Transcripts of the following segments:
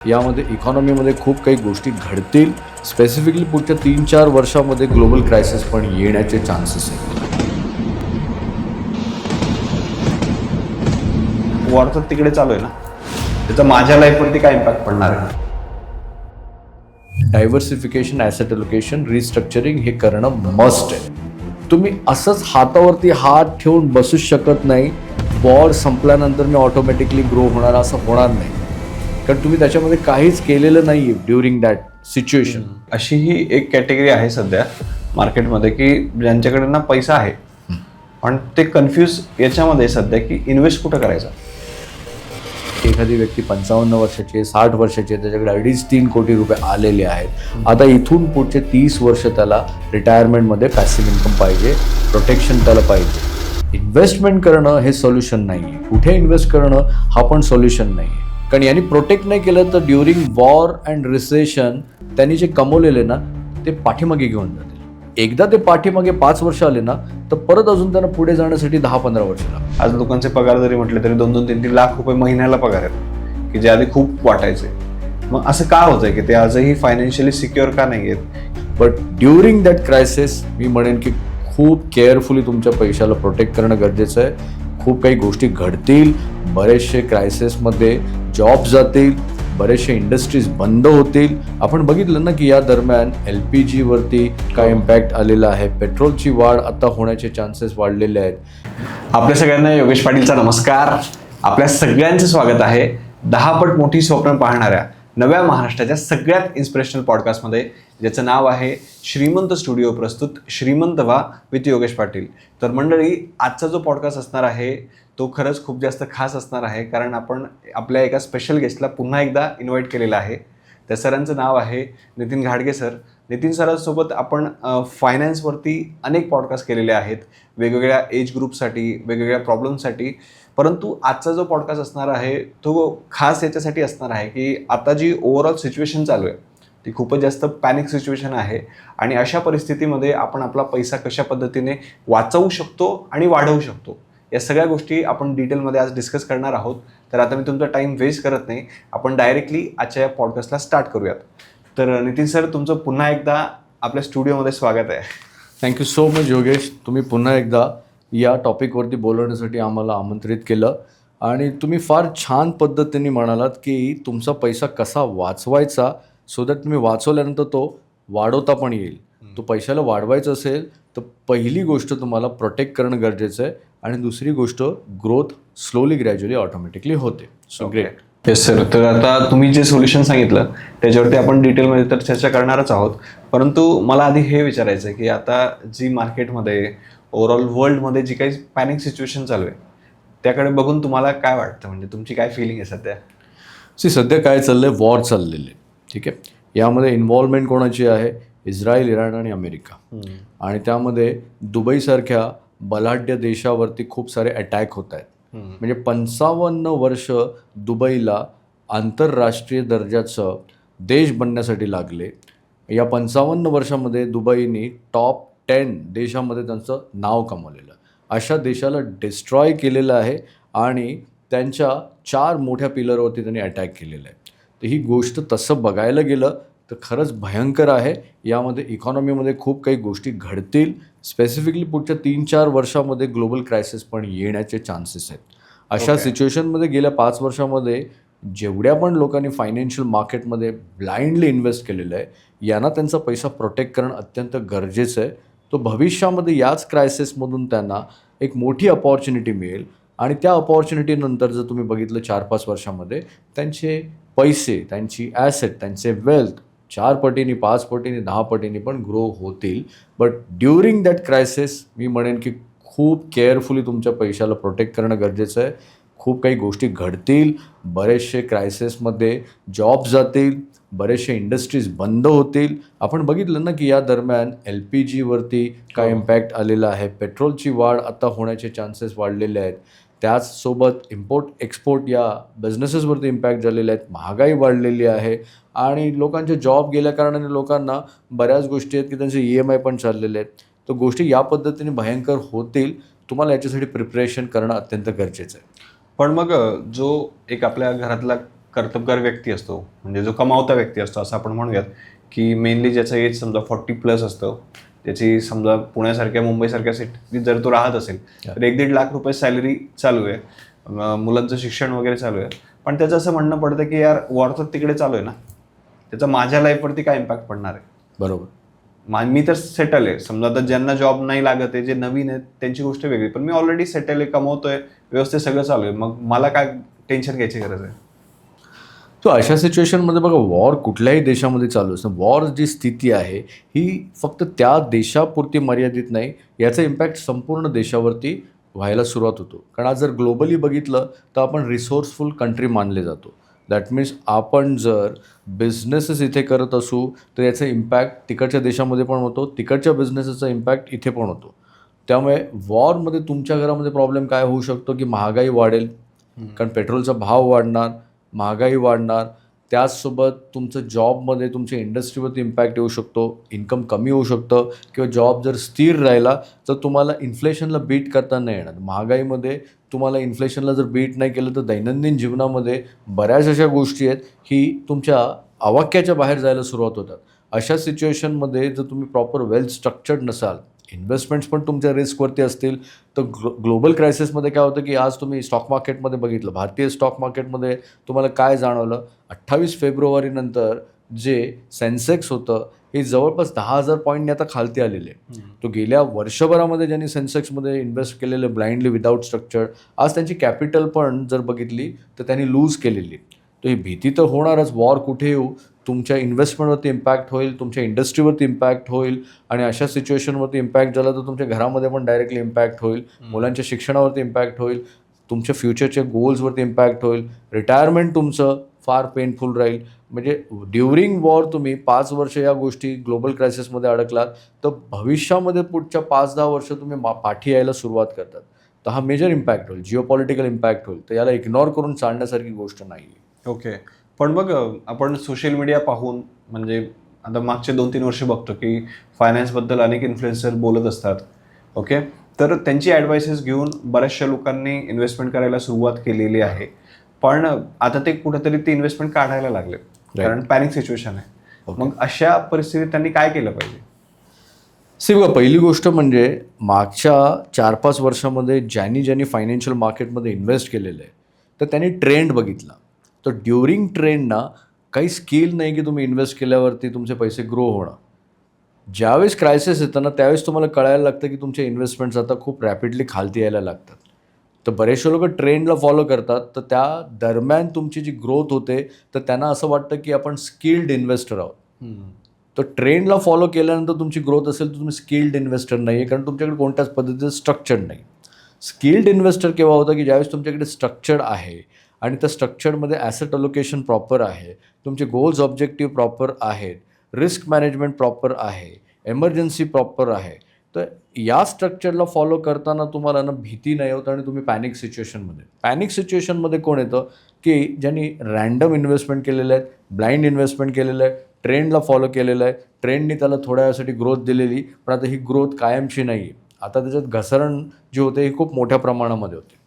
यामध्ये इकॉनॉमीमध्ये खूप काही गोष्टी घडतील. स्पेसिफिकली पुढच्या 3-4 वर्षामध्ये ग्लोबल क्रायसिस पण येण्याचे चान्सेस आहेत. वॉर तर तिकडे चालू आहे ना, त्याचा माझ्या लाईफवरती काय इम्पॅक्ट पडणार आहे? डायव्हर्सिफिकेशन, ॲसेट अलोकेशन, रिस्ट्रक्चरिंग हे करणं मस्ट आहे. तुम्ही असंच हातावरती हात ठेवून बसूच शकत नाही. वॉर संपल्यानंतर मी ऑटोमॅटिकली ग्रो होणार असं होणार नाही, कारण तुम्ही त्याच्यामध्ये काहीच केलेलं नाही आहे ड्युरिंग दॅट सिच्युएशन. अशी ही एक कॅटेगरी आहे सध्या मार्केटमध्ये की ज्यांच्याकडे ना पैसा आहे पण ते कन्फ्यूज याच्यामध्ये सध्या की इन्व्हेस्ट कुठं करायचा. एखादी व्यक्ती 55 वर्षाची आहे, 60 वर्षाची आहे, त्याच्याकडे 2.5-3 कोटी रुपये आलेले आहेत. आता इथून पुढचे 30 वर्ष त्याला रिटायरमेंटमध्ये पॅसिव्ह इन्कम पाहिजे, प्रोटेक्शन त्याला पाहिजे. इन्व्हेस्टमेंट करणं हे सोल्युशन नाही आहे. कुठे इन्व्हेस्ट करणं हा पण सोल्युशन नाही आहे, कारण यांनी प्रोटेक्ट नाही केलं तर ड्युरिंग वॉर अँड रिसेशन त्यांनी जे कमवलेले ना ते पाठीमागे घेऊन जातील. एकदा ते पाठीमागे 5 वर्ष आले ना तर परत अजून त्यांना पुढे जाण्यासाठी 10-15 वर्ष लागतात. आज लोकांचे पगार जरी म्हटले तरी 2-3 लाख रुपये महिन्याला पगार आहेत, की जे आधी खूप वाटायचे. मग असं का होतंय की ते आजही फायनान्शियली सिक्युअर का नाही आहेत? बट ड्युरिंग दॅट क्रायसिस मी म्हणेन की खूप केअरफुली तुमच्या पैशाला प्रोटेक्ट करणं गरजेचं आहे. खूप काही गोष्टी घडतील. बरेचसे क्रायसिसमध्ये जॉब जातील, बरेचसे इंडस्ट्रीज बंद होतील. आपण बघितलं ना की या दरम्यान LPG वरती काय इम्पॅक्ट आलेला आहे. पेट्रोलची वाढ आता होण्याचे चान्सेस वाढलेले आहेत. आपल्या सगळ्यांना योगेश पाटीलचा नमस्कार. आपल्या सगळ्यांचे स्वागत आहे 10 पट मोठी स्वप्न पाहणाऱ्या नव्या महाराष्ट्राच्या सगळ्यात इन्स्पिरेशनल पॉडकास्टमध्ये, ज्याचं नाव आहे श्रीमंत स्टुडिओ प्रस्तुत श्रीमंत व्हा विथ योगेश पाटील. तर मंडळी, आजचा जो पॉडकास्ट असणार आहे तो खरंच खूप जास्त खास असणार आहे, कारण आपण आपल्या एका स्पेशल गेस्टला पुन्हा एकदा इन्व्हाइट केलेलं आहे. त्या सरांचं नाव आहे नितीन घाडगे सर. नितीन सरांसोबत आपण फायनान्सवरती अनेक पॉडकास्ट केलेले आहेत, वेगवेगळ्या एज ग्रुपसाठी, वेगवेगळ्या प्रॉब्लेमसाठी. परंतु आजचा जो पॉडकास्ट असणार आहे तो खास याच्यासाठी असणार आहे की आता जी ओव्हरऑल सिच्युएशन चालू आहे ती खूपच जास्त पॅनिक सिच्युएशन आहे, आणि अशा परिस्थितीमध्ये आपण आपला पैसा कशा पद्धतीने वाचवू शकतो आणि वाढवू शकतो, या सगळ्या गोष्टी आपण डिटेलमध्ये आज डिस्कस करणार आहोत. तर आता मी तुमचा टाईम वेस्ट करत नाही, आपण डायरेक्टली आजच्या या पॉडकास्टला स्टार्ट करूयात. तर नितीन सर, तुमचं पुन्हा एकदा आपल्या स्टुडिओमध्ये स्वागत आहे. Thank you so much Yogesh. तुम्ही पुन्हा एकदा या टॉपिकवरती बोलवण्यासाठी आम्हाला आमंत्रित केलं, आणि तुम्ही फार छान पद्धतीने म्हणालात की तुमचा पैसा कसा वाचवायचा, सो दॅट तुम्ही वाचवल्यानंतर तो वाढवता पण येईल. तो पैशाला वाढवायचा असेल तर पहिली गोष्ट तुम्हाला प्रोटेक्ट करणं गरजेचं आहे, आणि दुसरी गोष्ट ग्रोथ स्लोली ग्रॅज्युअली ऑटोमॅटिकली होते. So great. Yes sir. तर आता तुम्ही जे सोल्युशन सांगितलं त्याच्यावरती आपण डिटेलमध्ये तर चर्चा करणारच आहोत, परंतु मला आधी हे विचारायचं आहे की आता जी मार्केटमध्ये ओव्हरऑल वर्ल्डमध्ये जी काही पॅनिक सिच्युएशन चालू आहे त्याकडे बघून तुम्हाला काय वाटतं, म्हणजे तुमची काय फिलिंग आहे सध्या? सध्या काय चाललं आहे, वॉर चाललेली आहे. ठीक आहे. यामध्ये इन्व्हॉल्वमेंट कोणाची आहे? इस्रायल, इराण आणि अमेरिका. आणि त्यामध्ये दुबईसारख्या बलाढ्य देशावरती खूप सारे अटॅक होत आहेत. म्हणजे 55 वर्ष दुबईला आंतरराष्ट्रीय दर्जाचं देश बनण्यासाठी लागले. या 55 वर्षामध्ये दुबईने टॉप 10 देशामध्ये त्यांचं नाव कमवलेलं. अशा देशाला डिस्ट्रॉय केलेलं आहे, आणि त्यांच्या 4 मोठ्या पिलरवरती त्यांनी अटॅक केलेला आहे. तर ही गोष्ट तसं बघायला गेलं तर खरंच भयंकर आहे. यामध्ये इकॉनॉमीमध्ये खूप काही गोष्टी घडतील. स्पेसिफिकली पुढच्या 3-4 वर्षामध्ये ग्लोबल क्रायसिस पण येण्याचे चान्सेस आहेत. अशा सिच्युएशनमध्ये गेल्या 5 वर्षामध्ये जेवढ्या पण लोकांनी फायनान्शियल मार्केटमध्ये ब्लाइंडली इन्व्हेस्ट केलेलं आहे, यांना त्यांचा पैसा प्रोटेक्ट करणं अत्यंत गरजेचं आहे. तो भविष्यामध्ये याच क्रायसिसमधून त्यांना एक मोठी अपॉर्च्युनिटी मिळेल, आणि त्या अपॉर्च्युनिटीनंतर जर तुम्ही बघितलं 4-5 वर्षामध्ये त्यांचे पैसे, त्यांची ॲसेट, त्यांचे वेल्थ 4 पटीने, 5 पटीने, 10 पटीने पण ग्रो होतील. बट ड्युरिंग दॅट क्रायसिस मी म्हणेन की खूप केअरफुली तुमच्या पैशाला प्रोटेक्ट करणं गरजेचं आहे. खूप काही गोष्टी घडतील. बरेचसे क्रायसिसमध्ये जॉब जातील, बरेचसे इंडस्ट्रीज बंद होतील. आपण बघितलं ना की या दरम्यान LPG वरती काय इम्पॅक्ट आलेला आहे. पेट्रोलची वाढ आता होण्याचे चान्सेस वाढलेले आहेत. त्याचसोबत इम्पोर्ट एक्सपोर्ट या बिझनेसेसवरती इम्पॅक्ट झालेले आहेत. महागाई वाढलेली आहे, आणि लोकांचे जॉब गेल्या कारणाने लोकांना बऱ्याच गोष्टी आहेत की त्यांचे EMI पण चाललेले आहेत. तर गोष्टी या पद्धतीने भयंकर होतील. तुम्हाला याच्यासाठी प्रिपरेशन करणं अत्यंत गरजेचं आहे. पण मग जो एक आपल्या घरातला कर्तबगार व्यक्ती असतो, म्हणजे जो कमावता व्यक्ती असतो असं आपण म्हणूयात, की मेनली ज्याचं एज समजा 40+ असतं, त्याची समजा पुण्यासारख्या मुंबईसारख्या सिटीत जर तो राहत असेल तर 1-1.5 लाख रुपये सॅलरी चालू आहे, मुलांचं शिक्षण वगैरे चालू आहे, पण त्याचं असं म्हणणं पडतं की यार वॉर तर तिकडे चालू आहे ना, त्याचा माझ्या लाईफवरती काय इम्पॅक्ट पडणार आहे. बरोबर. मी तर सेटल आहे, समजा आता ज्यांना जॉब नाही लागत आहे, जे नवीन आहेत त्यांची गोष्ट वेगळी, पण मी ऑलरेडी सेटल आहे, कमवतोय, व्यवस्थित सगळं चालू आहे, मग मला काय टेन्शन घ्यायची गरज आहे. सो अशा सिच्युएशनमध्ये बघा, वॉर कुठल्याही देशामध्ये चालू असतं. वॉर जी स्थिती आहे ही फक्त त्या देशापुरती मर्यादित नाही, याचा इम्पॅक्ट संपूर्ण देशावरती व्हायला सुरुवात होतो. कारण आज जर ग्लोबली बघितलं तर आपण रिसोर्सफुल कंट्री मानले जातो. दॅट मीन्स आपण जर बिझनेसेस इथे करत असू तर याचा इम्पॅक्ट तिकडच्या देशामध्ये पण होतो, तिकडच्या बिझनेसेसचा इम्पॅक्ट इथे पण होतो. त्यामुळे वॉरमध्ये तुमच्या घरामध्ये प्रॉब्लेम काय होऊ शकतो की महागाई वाढेल, कारण पेट्रोलचा भाव वाढणार, महागाई वाढणार, त्याचसोबत तुमचं जॉबमध्ये तुमच्या इंडस्ट्रीवरती इम्पॅक्ट येऊ शकतो, इन्कम कमी होऊ शकतं, किंवा जॉब जर स्थिर राहिला तर तुम्हाला इन्फ्लेशनला बीट करता नाही येणार. महागाईमध्ये तुम्हाला इन्फ्लेशनला जर बीट नाही केलं तर दैनंदिन जीवनामध्ये बऱ्याच अशा गोष्टी आहेत ही तुमच्या आवाक्याच्या बाहेर जायला सुरुवात होतात. अशा सिच्युएशनमध्ये जर तुम्ही प्रॉपर वेल स्ट्रक्चर्ड नसाल, इन्व्हेस्टमेंट्स पण तुमच्या रिस्कवरती असतील, तर ग्लोबल क्रायसिसमध्ये काय होतं की आज तुम्ही स्टॉक मार्केटमध्ये बघितलं, भारतीय स्टॉक मार्केटमध्ये तुम्हाला काय जाणवलं, 28 फेब्रुवारीनंतर जे सेन्सेक्स होतं हे जवळपास 10,000 पॉईंटने आता खालती आलेले. तो गेल्या वर्षभरामध्ये ज्यांनी सेन्सेक्समध्ये इन्व्हेस्ट केलेले ब्लाइंडली विदाऊट स्ट्रक्चर, आज त्यांची कॅपिटल पण जर बघितली तर त्यांनी लूज केलेली. तर ही भीती तर होणारच, वॉर कुठे येऊ, तुमच्या इन्व्हेस्टमेंटवरती इम्पॅक्ट होईल, तुमच्या इंडस्ट्रीवरती इम्पॅक्ट होईल, आणि अशा सिच्युएशनवरती इम्पॅक्ट झाला तर तुमच्या घरामध्ये पण डायरेक्टली इम्पॅक्ट होईल, मुलांच्या शिक्षणावरती इम्पॅक्ट होईल, तुमच्या फ्युचरच्या गोल्सवरती इम्पॅक्ट होईल, रिटायरमेंट तुमचं फार पेनफुल राहील. म्हणजे ड्युरिंग वॉर तुम्ही 5 वर्ष या गोष्टी ग्लोबल क्रायसिसमध्ये अडकलात तर भविष्यामध्ये पुढच्या 5-10 वर्ष तुम्ही पाठी यायला सुरुवात करतात. तर हा मेजर इम्पॅक्ट होईल, जिओपॉलिटिकल इम्पॅक्ट होईल. तर याला इग्नोर करून चालण्यासारखी गोष्ट नाही आहे. ओके, पण मग आपण सोशल मीडिया पाहून, म्हणजे आता मागचे 2-3 वर्ष बघतो की फायनान्सबद्दल अनेक इन्फ्लुएन्सर बोलत असतात. ओके, तर त्यांची ॲडवाइसेस घेऊन बऱ्याचशा लोकांनी इन्व्हेस्टमेंट करायला सुरुवात केलेली आहे, पण आता ते कुठेतरी ते इन्व्हेस्टमेंट काढायला लागले, कारण पॅनिक सिच्युएशन आहे. मग अशा परिस्थितीत त्यांनी काय केलं पाहिजे? बघा, पहिली गोष्ट म्हणजे मागच्या 4-5 वर्षामध्ये ज्यांनी फायनान्शियल मार्केटमध्ये इन्व्हेस्ट केलेलं आहे तर त्यांनी ट्रेंड बघितला. तर ड्युरिंग ट्रेंडना काही स्किल नाही की तुम्ही इन्व्हेस्ट केल्यावरती तुमचे पैसे ग्रो होणं. ज्यावेळेस क्रायसिस येतं ना त्यावेळेस तुम्हाला कळायला लागतं की तुमचे इन्व्हेस्टमेंट्स आता खूप रॅपिडली खालती यायला लागतात. तर बरेचसे लोक ट्रेंडला फॉलो करतात, तर त्या दरम्यान तुमची जी ग्रोथ होते तर त्यांना असं वाटतं की आपण स्किल्ड इन्व्हेस्टर आहोत. तर ट्रेंडला फॉलो केल्यानंतर तुमची ग्रोथ असेल तर तुम्ही स्किल्ड इन्व्हेस्टर नाही आहे, कारण तुमच्याकडे कोणत्याच पद्धतीचं स्ट्रक्चर नाही. स्किल्ड इन्व्हेस्टर केव्हा होतं की ज्यावेळेस तुमच्याकडे स्ट्रक्चर्ड आहे आणि त्या स्ट्रक्चरमध्ये ॲसेट अलोकेशन प्रॉपर आहे, तुमचे गोल्स ऑब्जेक्टिव्ह प्रॉपर आहेत, रिस्क मॅनेजमेंट प्रॉपर आहे, एमर्जन्सी प्रॉपर आहे. तर या स्ट्रक्चरला फॉलो करताना तुम्हाला ना भीती नाही होत आणि तुम्ही पॅनिक सिच्युएशनमध्ये कोण येतं की ज्यांनी रँडम इन्व्हेस्टमेंट केलेलं आहे, ब्लाइंड इन्व्हेस्टमेंट केलेलं आहे, ट्रेंडला फॉलो केलेलं आहे, ट्रेंडनी त्याला थोड्या वेळासाठी ग्रोथ दिलेली, पण आता ही ग्रोथ कायमची नाही आहे. आता त्याच्यात घसरण जी होते ही खूप मोठ्या प्रमाणामध्ये होते.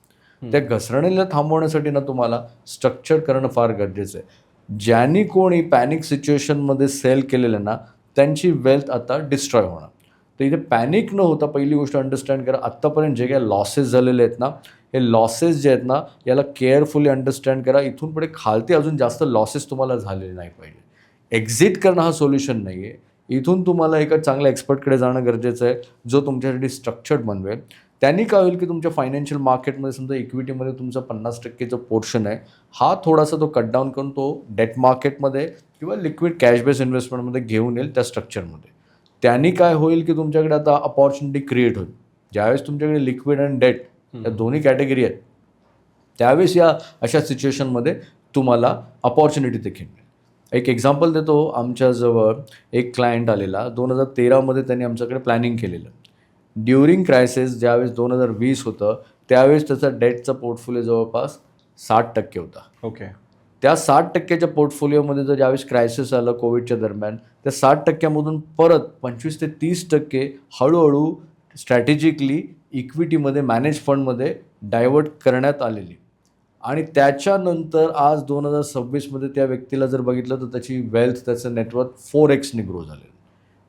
त्या घसरणीला थांबवण्यासाठी ना तुम्हाला स्ट्रक्चर करणं फार गरजेचं आहे. ज्यांनी कोणी पॅनिक सिच्युएशनमध्ये सेल केलेलं ना त्यांची वेल्थ आता डिस्ट्रॉय होणार. तर इथे पॅनिक न होता पहिली गोष्ट अंडरस्टँड करा, आत्तापर्यंत जे काही लॉसेस झालेले आहेत ना, हे लॉसेस जे आहेत ना याला केअरफुली अंडरस्टँड करा. इथून पुढे खालती अजून जास्त लॉसेस तुम्हाला झालेले नाही पाहिजे. एक्झिट करणं हा सोल्युशन नाही आहे. इथून तुम्हाला एका चांगल्या एक्सपर्टकडे जाणं गरजेचं आहे जो तुमच्यासाठी स्ट्रक्चर्ड बनवेल. त्यांनी काय होईल की तुमच्या फायनान्शियल मार्केटमध्ये समजा इक्विटीमध्ये तुमचा 50% जो पोर्शन आहे हा थोडासा तो कट डाऊन करून तो डेट मार्केटमध्ये किंवा लिक्विड कॅश बेस इन्व्हेस्टमेंटमध्ये घेऊन येईल त्या स्ट्रक्चरमध्ये. त्यांनी काय होईल की तुमच्याकडे आता अपॉर्च्युनिटी क्रिएट होईल. ज्यावेळेस तुमच्याकडे लिक्विड आणि डेट या दोन्ही कॅटेगरी आहेत त्यावेळेस या अशा सिच्युएशनमध्ये तुम्हाला अपॉर्च्युनिटी देखील मिळेल. एक एक्झाम्पल देतो, आमच्याजवळ एक क्लायंट आलेला 2013मध्ये त्यांनी आमच्याकडे प्लॅनिंग केलेलं. ड्युरिंग क्रायसिस ज्यावेळेस 2020 होतं त्यावेळेस त्याचा डेटचा पोर्टफोलिओ जवळपास 60% होता. ओके, त्या 60%च्या पोर्टफोलिओमध्ये जर ज्यावेळेस क्रायसिस आलं कोविडच्या दरम्यान, त्या 60%मधून परत 25 ते 30% हळूहळू स्ट्रॅटेजिकली इक्विटीमध्ये मॅनेज फंडमध्ये डायव्हर्ट करण्यात आलेली. आणि त्याच्यानंतर आज 2026मध्ये त्या व्यक्तीला जर बघितलं तर त्याची वेल्थ, त्याचं नेटवर्क 4x ग्रो झालेलं.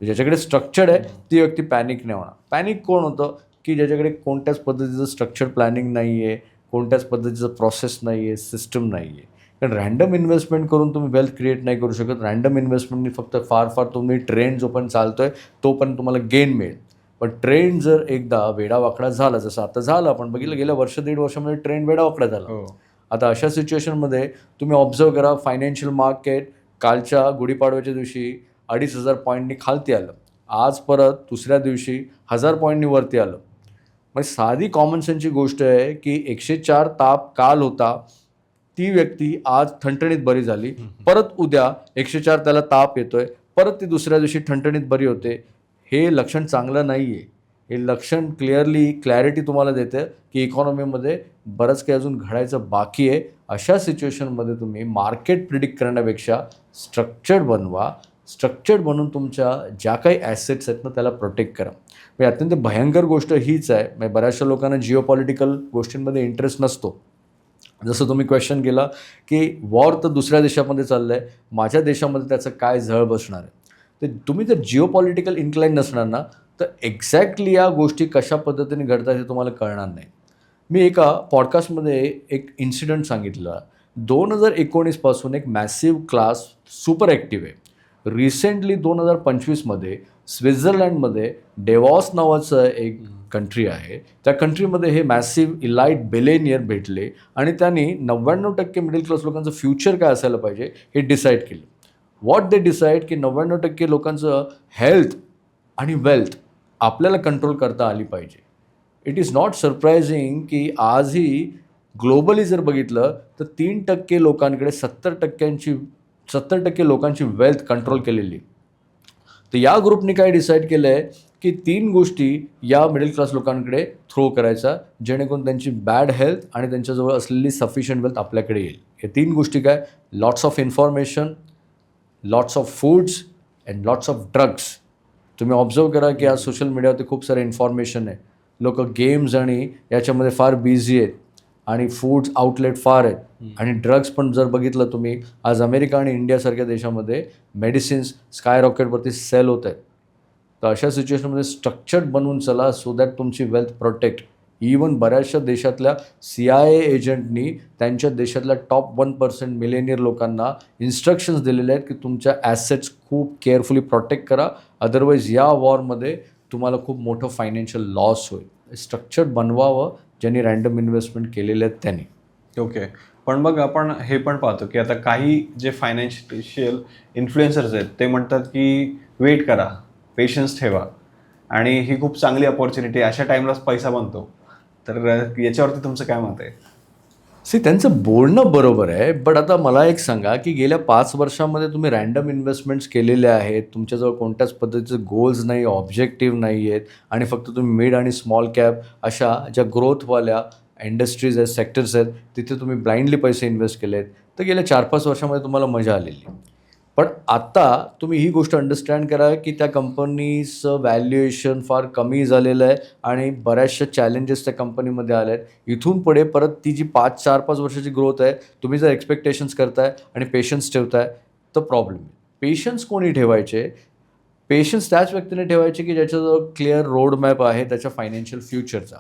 ज्याच्याकडे स्ट्रक्चर्ड आहे ती व्यक्ती पॅनिक नाही होणार. पॅनिक कोण होतं की ज्याच्याकडे कोणत्याच पद्धतीचं स्ट्रक्चर्ड प्लॅनिंग नाही आहे, कोणत्याच पद्धतीचं प्रोसेस नाही आहे, सिस्टम नाही आहे. कारण रँडम इन्व्हेस्टमेंट करून तुम्ही वेल्थ क्रिएट नाही करू शकत. रँडम इन्व्हेस्टमेंटनी फक्त फार फार तुम्ही ट्रेंड जो पण चालतोय तोपर्यंत तुम्हाला गेन मिळेल. पण ट्रेंड जर एकदा वेडावाकडा झाला, जसं आता झालं, आपण बघितलं गेल्या वर्ष दीड वर्षामध्ये ट्रेंड वेडावाकडा झाला. आता अशा सिच्युएशनमध्ये तुम्ही ऑब्झर्व करा, फायनान्शियल मार्केट कालच्या गुढीपाडव्याच्या दिवशी 2,500 पॉईंटनी खालती आलं, आज परत दुसऱ्या दिवशी 1,000 पॉईंटनी वरती आलं. मग साधी कॉमन सेन्सची गोष्ट आहे की 104 ताप काल होता, ती व्यक्ती आज ठणठणीत बरी झाली, परत उद्या 104 त्याला ताप येतोय, परत ती दुसऱ्या दिवशी ठणठणीत बरी होते. हे लक्षण चांगलं नाही आहे. हे लक्षण क्लॅरिटी तुम्हाला देते की इकॉनॉमीमध्ये बरंच काही अजून घडायचं बाकी आहे. अशा सिच्युएशनमध्ये तुम्ही मार्केट प्रिडिक्ट करण्यापेक्षा स्ट्रक्चर्ड बनवा. स्ट्रक्चर्ड बनवून तुमच्या ज्या काही ॲसेट्स आहेत ना त्याला प्रोटेक्ट करा. म्हणजे अत्यंत भयंकर गोष्ट हीच आहे. म्हणजे बऱ्याचशा लोकांना जिओपॉलिटिकल गोष्टींमध्ये इंटरेस्ट नसतो. जसं तुम्ही क्वेश्चन केला की वॉर तर दुसऱ्या देशामध्ये चाललं आहे, माझ्या देशामध्ये त्याचं काय झळ बसणार आहे. तर तुम्ही जर जिओपॉलिटिकल इन्क्लाइन नसणार ना तर एक्झॅक्टली या गोष्टी कशा पद्धतीने घडतात हे तुम्हाला कळणार नाही. मी एका पॉडकास्टमध्ये एक इन्सिडेंट सांगितलं. 2019 पासून एक मॅसिव्ह क्लास सुपर ॲक्टिव्ह आहे. रिसेंटली 2025मध्ये स्वित्झर्लंडमध्ये डेवॉस नावाचं एक कंट्री आहे, त्या कंट्रीमध्ये हे मॅसिव्ह इलाइट बिलेनियर भेटले आणि त्यांनी 99% मिडल क्लास लोकांचं फ्युचर काय असायला पाहिजे हे डिसाईड केलं. व्हॉट दे डिसाईड की 99% लोकांचं हेल्थ आणि वेल्थ आपल्याला कंट्रोल करता आली पाहिजे. इट इज नॉट सरप्रायझिंग की आजही ग्लोबली जर बघितलं तर 3% लोकांकडे 70% लोकांची वेल्थ कंट्रोल केलेली. तर या ग्रुपने काय डिसाईड केलं आहे की 3 गोष्टी या मिडल क्लास लोकांकडे थ्रो करायचा, जेणेकरून त्यांची बॅड हेल्थ आणि त्यांच्याजवळ असलेली सफिशियंट वेल्थ आपल्याकडे येईल. हे 3 गोष्टी काय? Lots of information, lots of foods and lots of drugs. तुम्ही ऑब्झर्व करा की आज सोशल मीडियावरती खूप सारे इन्फॉर्मेशन आहे. लोक गेम्स आणि याच्यामध्ये फार बिझी आहेत आणि फूड्स आउटलेट फार आहेत आणि ड्रग्स पण जर बघितलं तुम्ही आज अमेरिका आणि इंडियासारख्या देशामध्ये मेडिसिन्स स्काय रॉकेटवरती सेल होत आहेत. तर अशा सिच्युएशनमध्ये स्ट्रक्चर्ड बनवून चला सो दॅट तुमची वेल्थ प्रोटेक्ट. इवन बऱ्याचशा देशातल्या CIA एजंटनी त्यांच्या देशातल्या टॉप 1% मिलेनियर लोकांना इन्स्ट्रक्शन्स दिलेले आहेत की तुमच्या ॲसेट्स खूप केअरफुली प्रोटेक्ट करा, अदरवाईज या वॉरमध्ये तुम्हाला खूप मोठं फायनान्शियल लॉस होईल. स्ट्रक्चर्ड बनवावं ज्यांनी रँडम इन्व्हेस्टमेंट केलेले आहेत त्यांनी. ओके. पण मग आपण हे पण पाहतो की आता काही जे फायनान्शियल इन्फ्लुएन्सर्स आहेत ते म्हणतात की वेट करा, पेशन्स ठेवा आणि ही खूप चांगली अपॉर्च्युनिटी आहे, अशा टाईमलाच पैसा बनतो. तर याच्यावरती तुमचं काय मत आहे? त्यांचं बोलणं बरोबर आहे, बट आता मला एक सांगा की गेल्या 5 वर्षामध्ये तुम्ही रँडम इन्व्हेस्टमेंट्स केलेले आहेत, तुमच्याजवळ कोणत्याच पद्धतीचे गोल्स नाही, ऑब्जेक्टिव्ह नाही आहेत आणि फक्त तुम्ही मिड आणि स्मॉल कॅप अशा ज्या ग्रोथवाल्या इंडस्ट्रीज आहेत, सेक्टर्स आहेत, तिथे तुम्ही ब्लाइंडली पैसे इन्व्हेस्ट केले आहेत, तर गेल्या 4-5 वर्षामध्ये तुम्हाला मजा आलेली. पण आता तुम्ही ही गोष्ट अंडरस्टँड करा की त्या कंपनीचं व्हॅल्युएशन फार कमी झालेलं आहे आणि बऱ्याचशा चॅलेंजेस त्या कंपनीमध्ये आल्या आहेत. इथून पुढे परत ती जी 4-5 वर्षाची ग्रोथ आहे, तुम्ही जर एक्सपेक्टेशन्स करताय आणि पेशन्स ठेवताय तर प्रॉब्लेम आहे. पेशन्स कोणी ठेवायचे? पेशन्स त्याच व्यक्तीने ठेवायचे की ज्याच्याजवळ क्लिअर रोड मॅप आहे त्याच्या फायनान्शियल फ्युचरचा.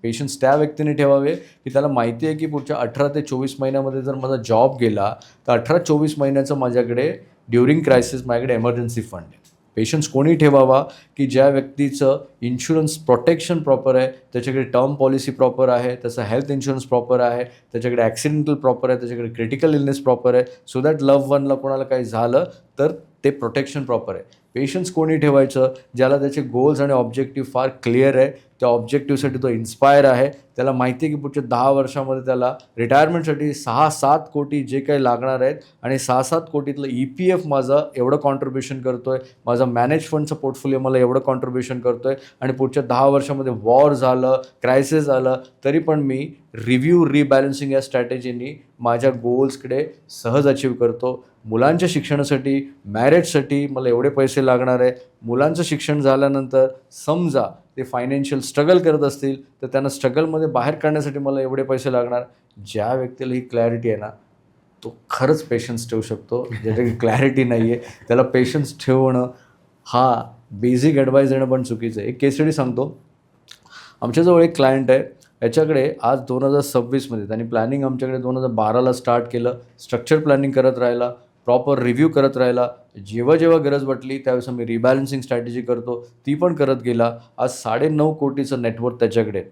पेशन्स त्या व्यक्तीने ठेवावे की त्याला माहिती आहे की पुढच्या 18 ते 24 महिन्यामध्ये जर माझा जॉब गेला तर 18-24 महिन्याचं माझ्याकडे ड्युरिंग क्रायसिस माझ्याकडे एमर्जन्सी फंड आहे. पेशन्स कोणी ठेवावा की ज्या व्यक्तीचं इन्शुरन्स प्रोटेक्शन प्रॉपर आहे, त्याच्याकडे टर्म पॉलिसी प्रॉपर आहे, त्याचा हेल्थ इन्शुरन्स प्रॉपर आहे, त्याच्याकडे ॲक्सिडेंटल प्रॉपर आहे, त्याच्याकडे क्रिटिकल इलनेस प्रॉपर आहे, सो दॅट लव्ह वनला कोणाला काही झालं तर ते प्रोटेक्शन प्रॉपर आहे. पेशन्स कोणी ठेवायचं? ज्याला त्याचे गोल्स आणि ऑब्जेक्टिव्ह फार क्लिअर आहे, त्या ऑब्जेक्टिव्हसाठी तो इन्स्पायर आहे, त्याला माहिती आहे की पुढच्या 10 वर्षामध्ये त्याला रिटायरमेंटसाठी 6-7 कोटी जे काही लागणार आहेत आणि 6-7 कोटीतलं EPF माझं एवढं कॉन्ट्रीब्युशन करतो आहे, माझा मॅनेज फंडचं पोर्टफोलिओ मला एवढं कॉन्ट्रीब्युशन करतो आहे आणि पुढच्या 10 वर्षामध्ये वॉर झालं, क्रायसिस झालं तरी पण मी रिबॅलन्सिंग या स्ट्रॅटेजीनी माझ्या गोल्सकडे सहज अचीव करतो. मुलांच्या शिक्षणासाठी, मॅरेजसाठी मला एवढे पैसे लागणार आहे. मुलांचं शिक्षण झाल्यानंतर समजा ते फायनान्शियल स्ट्रगल करत असतील तर त्यांना स्ट्रगलमध्ये बाहेर काढण्यासाठी मला एवढे पैसे लागणार. ज्या व्यक्तीला ही क्लॅरिटी आहे ना, तो खरंच पेशन्स ठेवू शकतो. ज्याच्याकडे क्लॅरिटी नाही आहे त्याला पेशन्स ठेवणं हा बेसिक ॲडवाईस देणं पण चुकीचं आहे. एक केस स्टडी सांगतो. आमच्याजवळ एक क्लायंट आहे. याच्याकडे आज 2026मध्ये त्यांनी प्लॅनिंग आमच्याकडे 2012ला स्टार्ट केलं. स्ट्रक्चर प्लॅनिंग करत राहिला, प्रॉपर रिव्ह्यू करत राहिला. जेव्हा जेव्हा गरज वाटली त्यावेळेस आम्ही रिबॅलन्सिंग स्ट्रॅटेजी करतो ती पण करत गेला. आज 9.5 कोटीचं नेटवर्क त्याच्याकडे.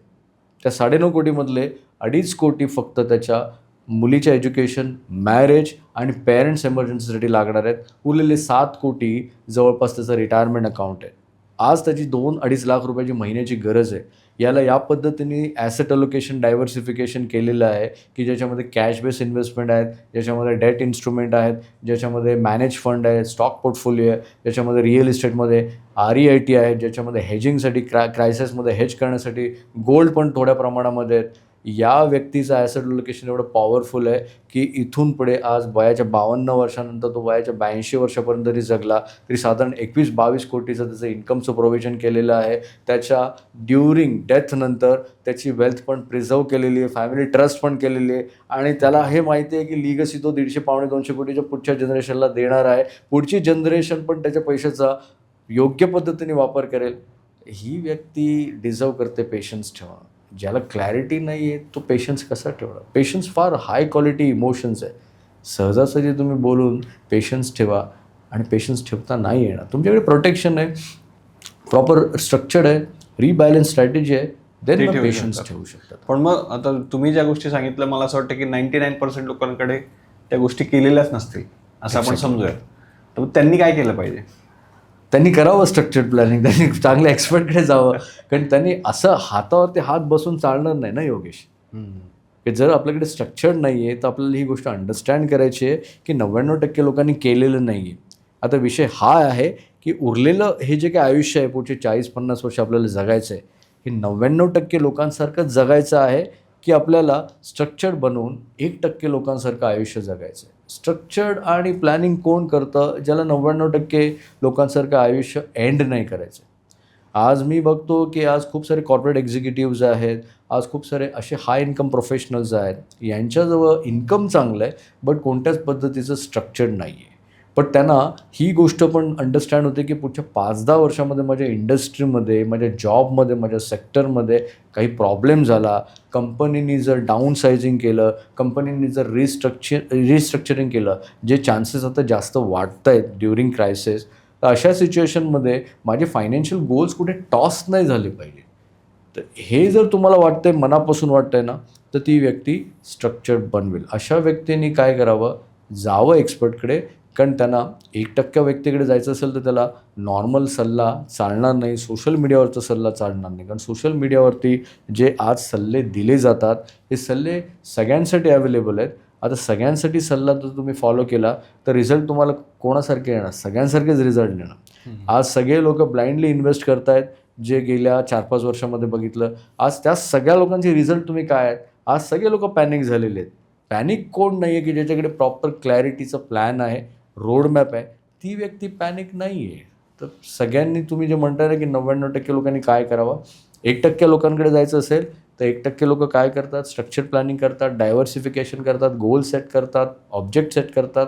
त्या 9.5 कोटीमधले 2.5 कोटी फक्त त्याच्या मुलीच्या एज्युकेशन, मॅरेज आणि पेरेंट्स एमर्जन्सीसाठी लागणार आहेत. उरलेले 7 कोटी जवळपास त्याचं रिटायरमेंट अकाउंट आहे. आज त्याची 2-2.5 लाख रुपयाची महिन्याची गरज आहे. याला या पद्धतीने ॲसेट अलोकेशन डायव्हर्सिफिकेशन केलेलं आहे की ज्याच्यामध्ये कॅश बेस इन्व्हेस्टमेंट आहेत, ज्याच्यामध्ये डेट इन्स्ट्रुमेंट आहेत, ज्याच्यामध्ये मॅनेज फंड आहे, स्टॉक पोर्टफोलिओ आहे, ज्याच्यामध्ये रिअल इस्टेटमध्ये REIT आहे, ज्याच्यामध्ये हेजिंगसाठी क्रायसिसमध्ये हेज करण्यासाठी गोल्ड पण थोड्या प्रमाणामध्ये आहेत. या व्यक्तीचं ॲसेट अलोकेशन एवढं पॉवरफुल आहे की इथून पुढे आज वयाच्या 52 वर्षानंतर तो वयाच्या 82 वर्षापर्यंत जरी जगला तरी साधारण 21-22 कोटीचं त्याचं इन्कमचं प्रोव्हिजन केलेलं आहे. त्याच्या ड्युरिंग डेथनंतर त्याची वेल्थ पण प्रिझर्व केलेली आहे, फॅमिली ट्रस्ट पण केलेली आहे आणि त्याला हे माहिती आहे की लिगसी तो 150-200 कोटीच्या पुढच्या जनरेशनला देणार आहे. पुढची जनरेशन पण त्याच्या पैशाचा योग्य पद्धतीने वापर करेल. ही व्यक्ती डिझर्व करते पेशन्स ठेवणं. ज्याला क्लॅरिटी नाही आहे तो पेशन्स कसा ठेवणार? पेशन्स फार हाय क्वालिटी इमोशन्स आहे. सहजासहजी तुम्ही बोलून पेशन्स ठेवा आणि पेशन्स ठेवता नाही येणार. तुमच्याकडे प्रोटेक्शन आहे, प्रॉपर स्ट्रक्चर्ड आहे, रिबॅलन्स स्ट्रॅटेजी आहे, देन पेशन्स ठेवू शकतात. पण मग आता तुम्ही ज्या गोष्टी सांगितल्या मला असं वाटतं की 99% लोकांकडे त्या गोष्टी केलेल्याच नसतील असं आपण समजूया. तर त्यांनी काय केलं पाहिजे? त्यांनी करावं स्ट्रक्चर्ड प्लॅनिंग. त्यांनी चांगल्या एक्सपर्टकडे जावं. कारण त्यांनी असं हातावरती हात बसून चालणार नाही ना योगेश. की जर आपल्याकडे स्ट्रक्चर्ड नाही आहे तर आपल्याला ही गोष्ट अंडरस्टँड करायची आहे की 99% लोकांनी केलेलं नाही आहे. आता विषय हा आहे की उरलेलं हे जे काही आयुष्य आहे पुढचे 40-50 वर्ष आपल्याला जगायचं आहे हे 99% लोकांसारखं जगायचं आहे की आपल्याला स्ट्रक्चर्ड बनवून 1% लोकांसारखं आयुष्य जगायचं आहे. स्ट्रक्चर्ड आणि प्लॅनिंग कोण करतं? ज्याला 99% लोकांसारखं आयुष्य एंड नाही करायचं. आज मी बघतो की आज खूप सारे कॉर्पोरेट एक्झिक्युटिव्ज आहेत, आज खूप सारे असे हाय इन्कम प्रोफेशनल्स आहेत, यांच्याजवळ इन्कम चांगलं आहे बट कोणत्याच पद्धतीचं स्ट्रक्चर्ड नाही आहे. पण त्यांना ही गोष्ट पण अंडरस्टँड होते की पुढच्या 5-10 वर्षामध्ये माझ्या इंडस्ट्रीमध्ये, माझ्या जॉबमध्ये, माझ्या सेक्टरमध्ये काही प्रॉब्लेम झाला, कंपनीनी जर डाऊन सायझिंग केलं, कंपनीनी जर रिस्ट्रक्चरिंग केलं, जे चान्सेस आता जास्त वाढत आहेत ड्युरिंग क्रायसिस, तर अशा सिच्युएशनमध्ये माझे फायनान्शियल गोल्स कुठे टॉस नाही झाले पाहिजे. तर हे जर तुम्हाला वाटतंय, मनापासून वाटतंय ना, तर ती व्यक्ती स्ट्रक्चर्ड बनवेल. अशा व्यक्तींनी काय करावं? जावं एक्सपर्टकडे. कारण त्यांना 1% व्यक्तीकडे जायचं असेल तर त्याला नॉर्मल सल्ला चालणार नाही, सोशल मीडियावरचा सल्ला चालणार नाही. कारण सोशल मीडियावरती जे आज सल्ले दिले जातात हे सल्ले सगळ्यांसाठी अवेलेबल आहेत. आता सगळ्यांसाठी सल्ला जर तुम्ही फॉलो केला तर रिझल्ट तुम्हाला कोणासारखे येणार? सगळ्यांसारखेच रिझल्ट येणार. आज सगळे लोक ब्लाइंडली इन्व्हेस्ट करतायत. जे गेल्या 4-5 वर्षामध्ये बघितलं, आज त्या सगळ्या लोकांचे रिझल्ट तुम्ही काय आहेत? आज सगळे लोक पॅनिक झालेले आहेत. पॅनिक कोण नाही आहे की ज्याच्याकडे प्रॉपर क्लॅरिटीचं प्लॅन आहे, रोडमॅप आहे, ती व्यक्ती पॅनिक नाही आहे. तर सगळ्यांनी तुम्ही जे म्हणताय ना की 99% लोकांनी काय करावं? 1% लोकांकडे जायचं असेल तर 1% लोक काय करतात? स्ट्रक्चर प्लॅनिंग करतात, डायव्हर्सिफिकेशन करतात, गोल सेट करतात, ऑब्जेक्ट सेट करतात.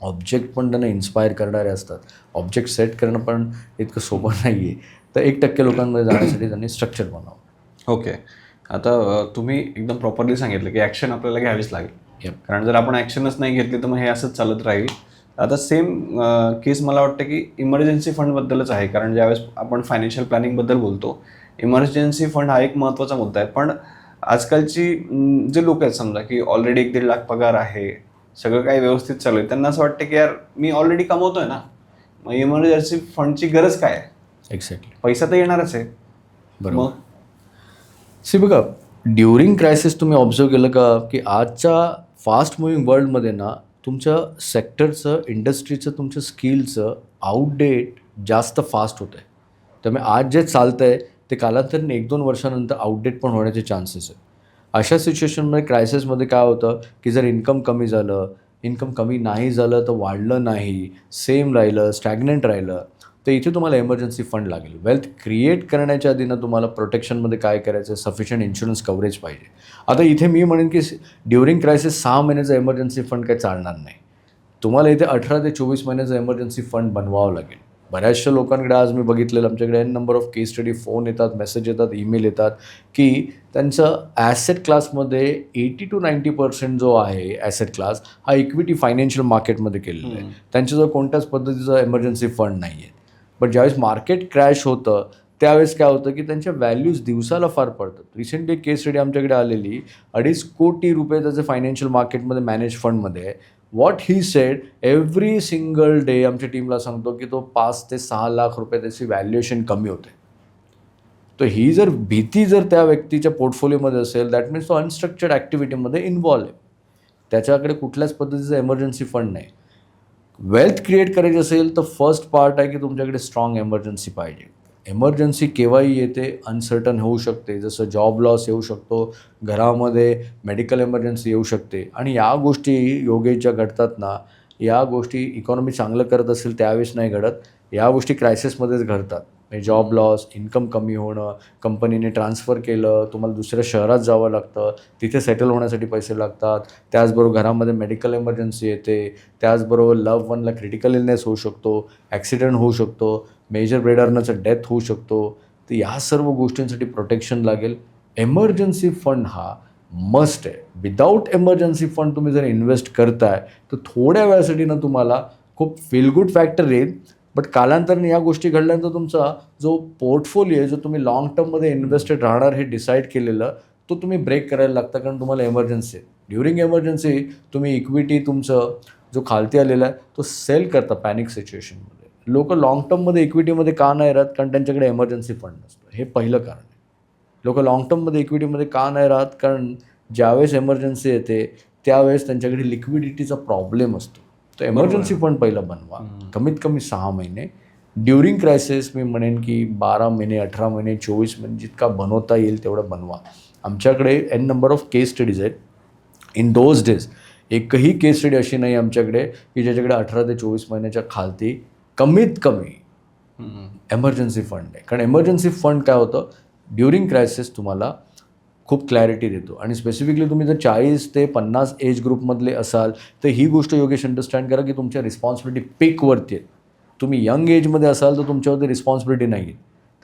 ऑब्जेक्ट पण त्यांना इन्स्पायर करणारे असतात. ऑब्जेक्ट सेट करणं पण इतकं सोपं नाही आहे. तर 1% लोकांमध्ये जाण्यासाठी त्यांनी स्ट्रक्चर बनावं. ओके. आता तुम्ही एकदम प्रॉपरली सांगितलं की ॲक्शन आपल्याला घ्यावीच लागेल. कारण जर आपण ॲक्शनच नाही घेतली तर मग हे असंच चालत राहील. आता सेम केस मला वाटतं की इमर्जन्सी फंडबद्दलच आहे. कारण ज्यावेळेस आपण फायनान्शियल प्लॅनिंगबद्दल बोलतो, इमर्जन्सी फंड हा एक महत्त्वाचा मुद्दा आहे. पण आजकालची जे लोक आहेत समजा की ऑलरेडी 1-1.5 लाख पगार आहे, सगळं काही व्यवस्थित चालू आहे, त्यांना असं वाटतं की यार मी ऑलरेडी कमवतोय ना, मग इमर्जन्सी फंडची गरज काय आहे? एक्झॅक्टली. पैसा तर येणारच आहे. बरोबर. बघा, ड्युरिंग क्रायसिस तुम्ही ऑब्झर्व केलं का की आजच्या फास्ट मुव्हिंग वर्ल्डमध्ये ना तुमच्या सेक्टरचं, इंडस्ट्रीचं, तुमच्या स्किलचं आउटडेट जास्त फास्ट होतं आहे. त्यामुळे आज जे चालतं आहे ते कालांतराने 1-2 वर्षानंतर आउटडेट पण होण्याचे चान्सेस आहेत. अशा सिच्युएशनमध्ये क्रायसिसमध्ये काय होतं की जर इन्कम कमी झालं इन्कम कमी नाही झालं तर वाढलं नाही, सेम राहिलं, स्टॅग्नंट राहिलं, तर इथे तुम्हाला इमर्जन्सी फंड लागेल. वेल्थ क्रिएट करण्याच्या आधी ना तुम्हाला प्रोटेक्शनमध्ये काय करायचं, सफिशियंट इन्शुरन्स कव्हरेज पाहिजे. आता इथे मी म्हणेन की ड्युरिंग क्रायसिस 6 महिन्याचा इमर्जन्सी फंड काही चालणार नाही. तुम्हाला इथे 18 ते 24 महिन्याचा इमर्जन्सी फंड बनवावं लागेल. बऱ्याचशा लोकांकडे आज मी बघितलेलं, आमच्याकडे N number of case study, phone येतात, मेसेज येतात, ईमेल येतात की त्यांचं ॲसेट क्लासमध्ये 80 to 90% जो आहे ॲसेट क्लास हा इक्विटी फायनान्शियल मार्केटमध्ये केलेला आहे. त्यांच्याजवळ कोणत्याच पद्धतीचा इमर्जन्सी फंड नाही आहे. बट ज्यावेळेस मार्केट क्रॅश होतं त्यावेळेस काय होतं की त्यांच्या व्हॅल्यूज दिवसाला फार पडतात. रिसेंटली केस स्टडी आमच्याकडे आलेली, 2.5 कोटी रुपये त्याचे फायनान्शियल मार्केटमध्ये मॅनेज फंडमध्ये आहे. What he said, every single day आमच्या टीमला सांगतो की तो 5 ते 6 लाख रुपये त्याची व्हॅल्युएशन कमी होते. तर ही जर भीती जर त्या व्यक्तीच्या पोर्टफोलिओमध्ये असेल, दॅट मीन्स तो अनस्ट्रक्चर्ड ॲक्टिव्हिटीमध्ये इन्व्हॉल्व आहे. त्याच्याकडे कुठल्याच पद्धतीचा इमर्जन्सी फंड नाही. वेल्थ क्रिएट करायची असेल तर फर्स्ट पार्ट आहे की तुमच्याकडे स्ट्रॉंग इमर्जन्सी पाहिजे. इमर्जन्सी केव्हाही येते, अनसर्टन होऊ शकते, जसं जॉब लॉस येऊ शकतो, घरामध्ये मेडिकल इमर्जन्सी येऊ शकते. आणि या गोष्टी योगेशच्या घडतात ना, या गोष्टी इकॉनॉमी चांगलं करत असेल त्यावेळेस नाही घडत, या गोष्टी क्रायसिसमध्येच घडतात. म्हणजे जॉब लॉस, इन्कम कमी होणं, कंपनीने ट्रान्सफर केलं, तुम्हाला दुसऱ्या शहरात जावं लागतं, तिथे सेटल होण्यासाठी पैसे लागतात, त्याचबरोबर घरामध्ये मेडिकल इमर्जन्सी येते, त्याचबरोबर लव्ह वनला क्रिटिकल इलनेस होऊ शकतो, ॲक्सिडेंट होऊ शकतो, मेजर ब्रेडरनंचं डेथ होऊ शकतो. तर या सर्व गोष्टींसाठी प्रोटेक्शन लागेल. इमर्जन्सी फंड हा मस्ट आहे. विदाऊट इमर्जन्सी फंड तुम्ही जर इन्व्हेस्ट करताय तर थोड्या वेळासाठी ना तुम्हाला खूप फील गुड फॅक्टर येईल, बट कालांतराने या गोष्टी घडल्यानंतर तुमचा जो पोर्टफोलिओ आहे, जो तुम्ही लॉंग टर्ममध्ये इन्व्हेस्टेड राहणार हे डिसाईड केलेलं, तो तुम्ही ब्रेक करायला लागता, कारण तुम्हाला इमर्जन्सी आहे. ड्युरिंग इमर्जन्सी तुम्ही इक्विटी तुमचं जो खालती आलेला आहे तो सेल करता पॅनिक सिच्युएशनमध्ये. लोक लॉंग टर्ममध्ये इक्विटीमध्ये का नाही राहत, कारण त्यांच्याकडे इमर्जन्सी फंड नसतो. हे पहिलं कारण आहे. लोक लॉंग टर्ममध्ये इक्विटीमध्ये का नाही राहत, कारण ज्यावेळेस इमर्जन्सी येते त्यावेळेस त्यांच्याकडे लिक्विडिटीचा प्रॉब्लेम असतो. तर इमर्जन्सी फंड पहिलं बनवा, कमीत कमी 6 महिने. ड्युरिंग क्रायसिस मी म्हणेन की 12 महिने, 18 महिने, 24 महिने, जितका बनवता येईल तेवढं बनवा. आमच्याकडे N number of case studies आहेत. इन दोज डेज एकही केस स्टडी अशी नाही आमच्याकडे की ज्याच्याकडे 18 ते 24 महिन्याच्या खालती कमीत कमी इमर्जन्सी फंड आहे. कारण इमर्जन्सी फंड काय होतं, ड्युरिंग क्रायसिस तुम्हाला खूप क्लॅरिटी देतो. आणि स्पेसिफिकली तुम्ही जर 40 ते 50 एज ग्रुपमधले असाल तर ही गोष्ट योगेश अंडरस्टँड करा की तुमच्या रिस्पॉन्सिबिलिटी पीकवरती आहे. तुम्ही यंग एजमध्ये असाल तर तुमच्यावरती रिस्पॉन्सिबिलिटी नाही आहे.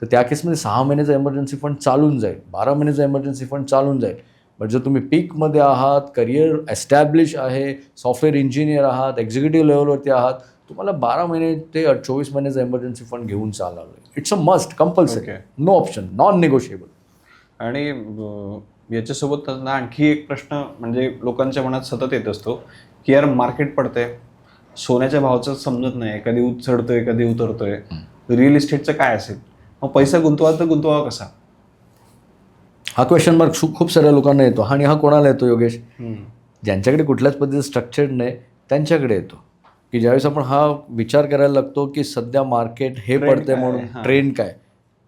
तर त्या केसमध्ये 6 महिन्याचा इमर्जन्सी फंड चालून जाईल, 12 महिन्याचा इमर्जन्सी फंड चालून जाईल. बट जर तुम्ही पीकमध्ये आहात, करिअर एस्टॅब्लिश आहे, सॉफ्टवेअर इंजिनियर आहात, एक्झिक्युटिव्ह लेवलवरती आहात, तुम्हाला 12 महिने ते 24 महिन्याचा इमर्जन्सी फंड घेऊन चालावं. It's a must, compulsory, no option, non negotiable. आणि याच्यासोबत ना आणखी एक प्रश्न म्हणजे लोकांच्या मनात सतत येत असतो की यार मार्केट पडतंय, सोन्याच्या भावाचं समजत नाही, कधी चढतोय कधी उतरतोय, रिअल इस्टेटचं काय असेल, मग पैसा गुंतवा तर गुंतवावा कसा? हा क्वेश्चन मार्क खूप साऱ्या लोकांना येतो. आणि हा कोणाला येतो योगेश? ज्यांच्याकडे कुठल्याच पद्धतीचं स्ट्रक्चर्ड नाही त्यांच्याकडे येतो. की ज्यावेळेस आपण हा विचार करायला लागतो की सध्या मार्केट हे पडते म्हणून ट्रेंड काय,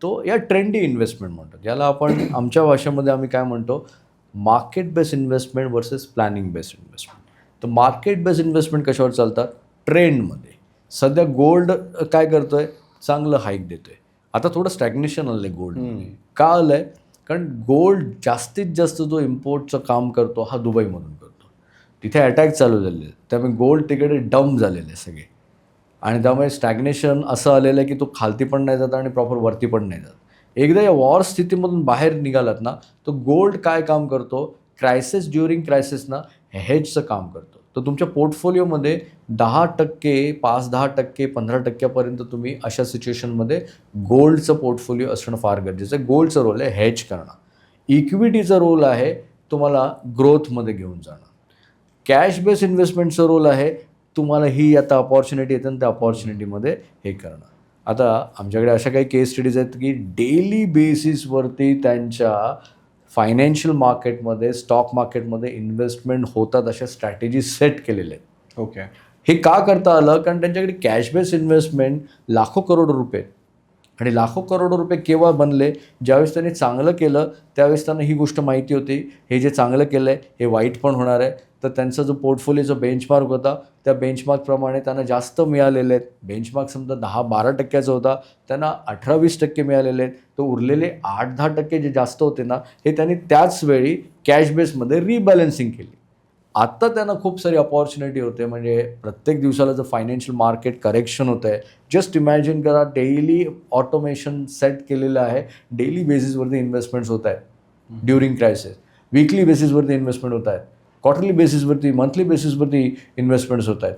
तो या ट्रेंडी इन्व्हेस्टमेंट म्हणतो, ज्याला आपण आमच्या भाषेमध्ये आम्ही काय म्हणतो, market based investment versus planning based investment. तर मार्केट बेस्ड इन्व्हेस्टमेंट कशावर चालतात? ट्रेंडमध्ये. सध्या गोल्ड काय करतोय, चांगलं हाईक देतोय. आता थोडं स्टॅग्नेशन आलं आहे गोल्डमध्ये. का आलं आहे? कारण गोल्ड जास्तीत जास्त जो इम्पोर्टचं काम करतो हा दुबईमधून करतो. तिथे अटॅक चालू झालेले, त्यामुळे गोल्ड तिकडे डंप झालेले सगळे. आणि त्यामुळे स्टॅग्नेशन असं आलेलं आहे की तो खालती पण नाही जात आणि प्रॉपर वरती पण नाही जात. एकदा या वॉर स्थितीमधून बाहेर निघालात ना, तर गोल्ड काय काम करतो, क्रायसिस ड्युरिंग क्रायसिस ना हेजचं काम करतो. तर तुमच्या पोर्टफोलिओमध्ये 10%, 5-10%, 15% तुम्ही अशा सिच्युएशनमध्ये गोल्डचं पोर्टफोलिओ असणं फार गरजेचं आहे. गोल्डचं रोल आहे हेज करणं. इक्विटीचा रोल आहे तुम्हाला ग्रोथमध्ये घेऊन जाणं. कॅश बेस्ड इन्व्हेस्टमेंटचा रोल आहे तुम्हाला ही आता अपॉर्च्युनिटी येते ना त्या अपॉर्च्युनिटीमध्ये हे करणं. आता आमच्याकडे अशा काही केस स्टडीज आहेत की डेली बेसिसवरती त्यांच्या फायनान्शियल मार्केटमध्ये, स्टॉक मार्केटमध्ये इन्व्हेस्टमेंट होतात अशा स्ट्रॅटेजी सेट केलेल्या आहेत. ओके. हे का करता आलं? कारण त्यांच्याकडे कॅश बेस्ड इन्व्हेस्टमेंट लाखो करोड रुपये, आणि लाखो करोडो रुपये केव्हा बनले, ज्यावेळेस त्यांनी चांगलं केलं त्यावेळेस त्यांना ही गोष्ट माहिती होती, हे जे चांगलं केलं आहे हे वाईट पण होणार आहे. तर त्यांचा जो पोर्टफोलिओचा बेंचमार्क होता त्या बेंचमार्कप्रमाणे त्यांना जास्त मिळालेले आहेत. बेंचमार्क समजा 10-12% होता, त्यांना 18-20% मिळालेले आहेत. तर उरलेले 8-10% जे जास्त होते ना, हे त्यांनी त्याच वेळी कॅश बेसमध्ये रिबॅलन्सिंग केली. आत्ता त्यांना खूप सारी अपॉर्च्युनिटी होते. म्हणजे प्रत्येक दिवसाला जर फायनान्शियल मार्केट करेक्शन होतं आहे, जस्ट इमॅजिन करा, डेली ऑटोमेशन सेट केलेलं आहे, डेली बेसिसवरती इन्व्हेस्टमेंट्स होत आहेत ड्युरिंग क्रायसिस, वीकली बेसिसवरती इन्व्हेस्टमेंट होत आहेत, क्वार्टरली बेसिसवरती, मंथली बेसिसवरती इन्व्हेस्टमेंट्स होत आहेत.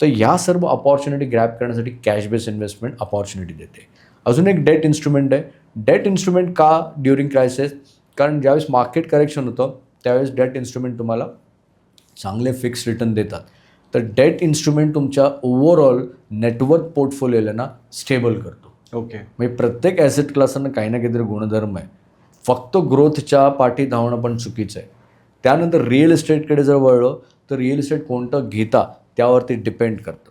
तर या सर्व अपॉर्च्युनिटी ग्रॅब करण्यासाठी कॅश बेस इन्व्हेस्टमेंट अपॉर्च्युनिटी देते. अजून एक डेट इन्स्ट्रुमेंट आहे. डेट इन्स्ट्रुमेंट का ड्युरिंग क्रायसिस? कारण ज्यावेळेस मार्केट करेक्शन होतं त्यावेळेस डेट इन्स्ट्रुमेंट तुम्हाला चांगले फिक्स रिटर्न देतात. तर डेट इन्स्ट्रुमेंट तुमच्या ओव्हरऑल नेटवर्क पोर्टफोलिओला ना स्टेबल करतो. ओके. म्हणजे प्रत्येक ॲसेट क्लासनं काही ना काहीतरी गुणधर्म आहे. फक्त ग्रोथच्या पाठी धावणं पण चुकीचं आहे. त्यानंतर रिअल इस्टेटकडे जर वळलं तर रिअल इस्टेट कोणतं घेता त्यावरती डिपेंड करतं.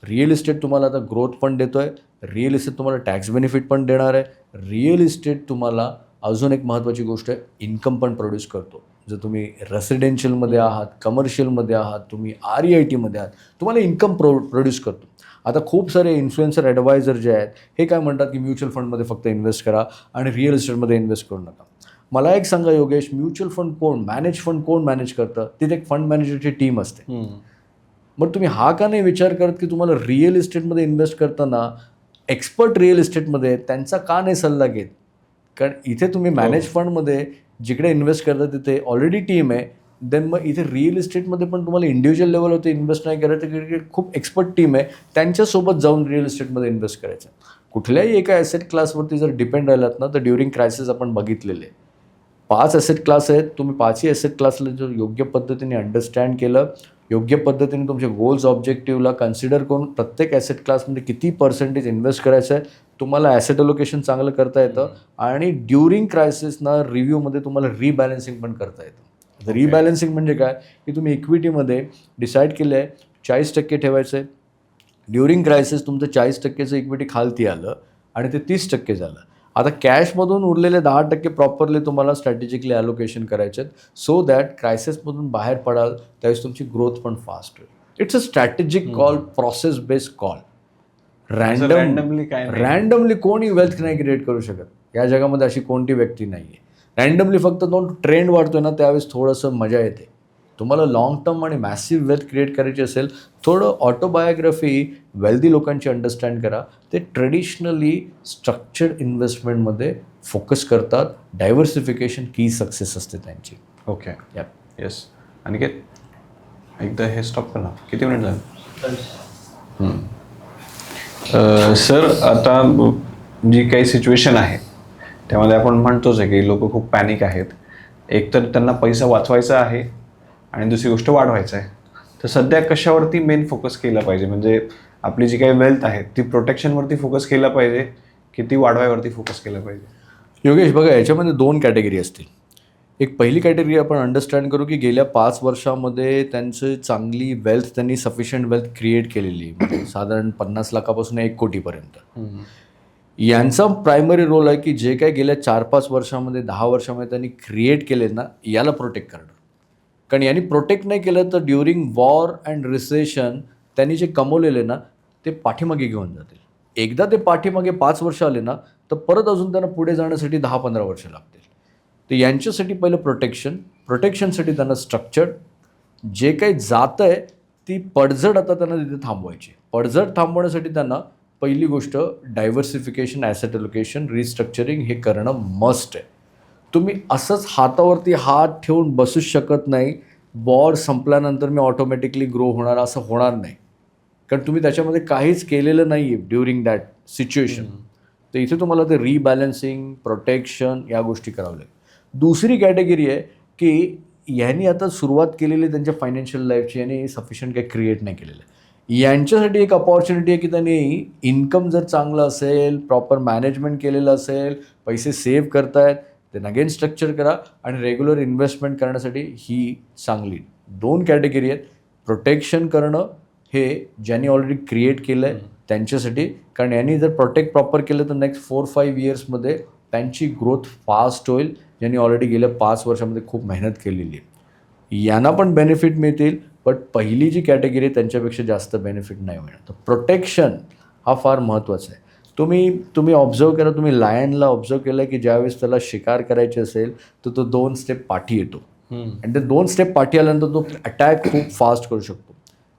रिअल इस्टेट तुम्हाला आता ग्रोथ पण देतो आहे, रिअल इस्टेट तुम्हाला टॅक्स बेनिफिट पण देणार आहे, रिअल इस्टेट तुम्हाला अजून एक महत्त्वाची गोष्ट आहे, इन्कम पण प्रोड्यूस करतो. जर तुम्ही रेसिडेन्शियलमध्ये आहात, कमर्शियलमध्ये आहात, तुम्ही REITमध्ये आहात, तुम्हाला इन्कम प्रोड्यूस करतो. आता खूप सारे इन्फ्लुएन्सर ॲडवायझर जे आहेत हे काय म्हणतात की म्युच्युअल फंडमध्ये फक्त इन्व्हेस्ट करा आणि रिअल इस्टेटमध्ये इन्व्हेस्ट करू नका. मला एक सांगा योगेश, म्युच्युअल फंड कोण मॅनेज करतं? तिथे एक फंड मॅनेजरची टीम असते. मग तुम्ही हा का नाही विचार करत की तुम्हाला रिअल इस्टेटमध्ये इन्व्हेस्ट करताना एक्सपर्ट रिअल इस्टेटमध्ये त्यांचा का नाही सल्ला घेत? कारण इथे तुम्ही मॅनेज फंडमध्ये जिकडे इन्व्हेस्ट करता तिथे ऑलरेडी टीम आहे. देन मग इथे रिअल इस्टेटमध्ये पण तुम्हाला इंडिव्हिज्युअल लेवलवरती इन्व्हेस्ट नाही करायचं, की खूप एक्सपर्ट टीम आहे त्यांच्यासोबत जाऊन रिअल इस्टेटमध्ये इन्व्हेस्ट करायचं. कुठल्याही एका ॲसेट क्लासवरती जर डिपेंड राहिलात ना तर ड्युरिंग क्रायसिस आपण बघितलेले 5 ॲसेट क्लास आहेत. तुम्ही 5ही ॲसेट क्लासला जर योग्य पद्धतीने अंडरस्टँड केलं, योग्य पद्धतीने तुमचे गोल्स ऑब्जेक्टिव्हला कन्सिडर करून प्रत्येक ॲसेट क्लासमध्ये किती पर्सेंटेज इन्व्हेस्ट करायचं आहे, तुम्हाला ॲसेट अलोकेशन चांगलं करता येतं आणि ड्युरिंग क्रायसिसना रिव्ह्यूमध्ये तुम्हाला रिबॅलन्सिंग पण करता येतं. रिबॅलन्सिंग म्हणजे काय की तुम्ही इक्विटीमध्ये डिसाईड केलं आहे 40% ठेवायचं आहे. ड्युरिंग क्रायसिस तुमचं 40%चं इक्विटी खालती आलं आणि ते 30% झालं. आता कॅशमधून उरलेले 10% प्रॉपरली तुम्हाला स्ट्रॅटेजिकली ॲलोकेशन करायचे आहेत, सो दॅट क्रायसिसमधून बाहेर पडाल त्यावेळेस तुमची ग्रोथ पण फास्ट होईल. It's a strategic call, process based call. Randomly कोणी वेल्थ नाही क्रिएट करू शकत. या जगामध्ये अशी कोणती व्यक्ती नाही आहे. रँडमली फक्त दोन ट्रेंड वाढतोय ना त्यावेळेस थोडंसं मजा येते. तुम्हाला लाँग टर्म आणि मॅसिव्ह वेल्थ क्रिएट करायची असेल, थोडं ऑटोबायोग्राफी वेल्दी लोकांची अंडरस्टँड करा. ते ट्रेडिशनली स्ट्रक्चर्ड इन्व्हेस्टमेंटमध्ये फोकस करतात. डायव्हर्सिफिकेशन की सक्सेस असते त्यांची. ओके. येस. अनिकेत एकदा हे स्टॉप करा. किती मिनिट झाले? सर, आता जी काही सिच्युएशन आहे त्यामध्ये आपण म्हणतोच आहे की लोक खूप पॅनिक आहेत. एकतर त्यांना पैसा वाचवायचा आहे आणि दुसरी गोष्ट वाढवायचं आहे. तर सध्या कशावरती मेन फोकस केला पाहिजे? म्हणजे आपली जी काही वेल्थ आहे ती प्रोटेक्शनवरती फोकस केला पाहिजे की ती वाढवायवरती फोकस केला पाहिजे? योगेश बघा, याच्यामध्ये 2 कॅटेगरी असतील. एक पहिली कॅटेगरी आपण अंडरस्टँड करू की गेल्या 5 वर्षामध्ये त्यांची चांगली वेल्थ, त्यांनी सफिशियंट वेल्थ क्रिएट केलेली, म्हणजे साधारण 50 लाखापासून 1 कोटीपर्यंत. यांचा प्रायमरी रोल आहे की जे काही गेल्या 4-5 वर्षामध्ये 10 वर्षामध्ये त्यांनी क्रिएट केले ना याला प्रोटेक्ट करणं. कारण यांनी प्रोटेक्ट नाही केलं तर ड्युरिंग वॉर अँड रिसेशन त्यांनी जे कमवलेले ना ते पाठीमागे घेऊन जातील. एकदा ते पाठीमागे 5 वर्ष आले ना तर परत अजून त्यांना पुढे जाण्यासाठी 10-15 वर्ष लागतील. तर यांच्यासाठी पहिलं प्रोटेक्शनसाठी त्यांना स्ट्रक्चर्ड जे काही जातं आहे ती पडझड आता त्यांना तिथे थांबवायची. पडझड थांबवण्यासाठी त्यांना पहिली गोष्ट डायव्हर्सिफिकेशन, ॲसेट अलोकेशन, रिस्ट्रक्चरिंग हे करणं मस्ट आहे. तुम्ही असंच हातावरती हात ठेवून बसूच शकत नाही, वॉर संपल्यानंतर मी ऑटोमॅटिकली ग्रो होणार असं होणार नाही. कारण तुम्ही त्याच्यामध्ये काहीच केलेलं नाही आहे ड्युरिंग दॅट सिच्युएशन. तर इथे तुम्हाला ते रिबॅलन्सिंग, प्रोटेक्शन या गोष्टी करावं लागेल. दुसरी कॅटेगरी आहे की यांनी आता सुरुवात केलेली त्यांच्या फायनान्शियल लाईफची, यांनी सफिशियंट काही क्रिएट नाही केलेलं आहे. यांच्यासाठी एक अपॉर्च्युनिटी आहे की त्यांनी इन्कम जर चांगलं असेल, प्रॉपर मॅनेजमेंट केलेलं असेल, पैसे सेव्ह करतायत, देन अगेन स्ट्रक्चर करा आणि रेग्युलर इन्व्हेस्टमेंट करण्यासाठी ही चांगली 2 कॅटेगरी आहेत. प्रोटेक्शन करणं हे ज्यांनी ऑलरेडी क्रिएट केलं आहे त्यांच्यासाठी, कारण यांनी जर प्रोटेक्ट प्रॉपर केलं तर नेक्स्ट 4-5 इयर्समध्ये त्यांची ग्रोथ फास्ट होईल, ज्यांनी ऑलरेडी गेल्या 5 वर्षामध्ये खूप मेहनत केलेली आहे. यांना पण बेनिफिट मिळतील, बट पहिली जी कॅटेगरी आहे त्यांच्यापेक्षा जास्त बेनिफिट नाही मिळणार. तर प्रोटेक्शन हा फार महत्त्वाचा आहे. तुम्ही ऑब्झर्व करा, तुम्ही लायनला ऑब्झर्व केलं की ज्यावेळेस त्याला शिकार करायची असेल तर तो 2 स्टेप पाठी येतो, आणि ते 2 स्टेप पाठी आल्यानंतर तो अटॅक खूप फास्ट करू शकतो.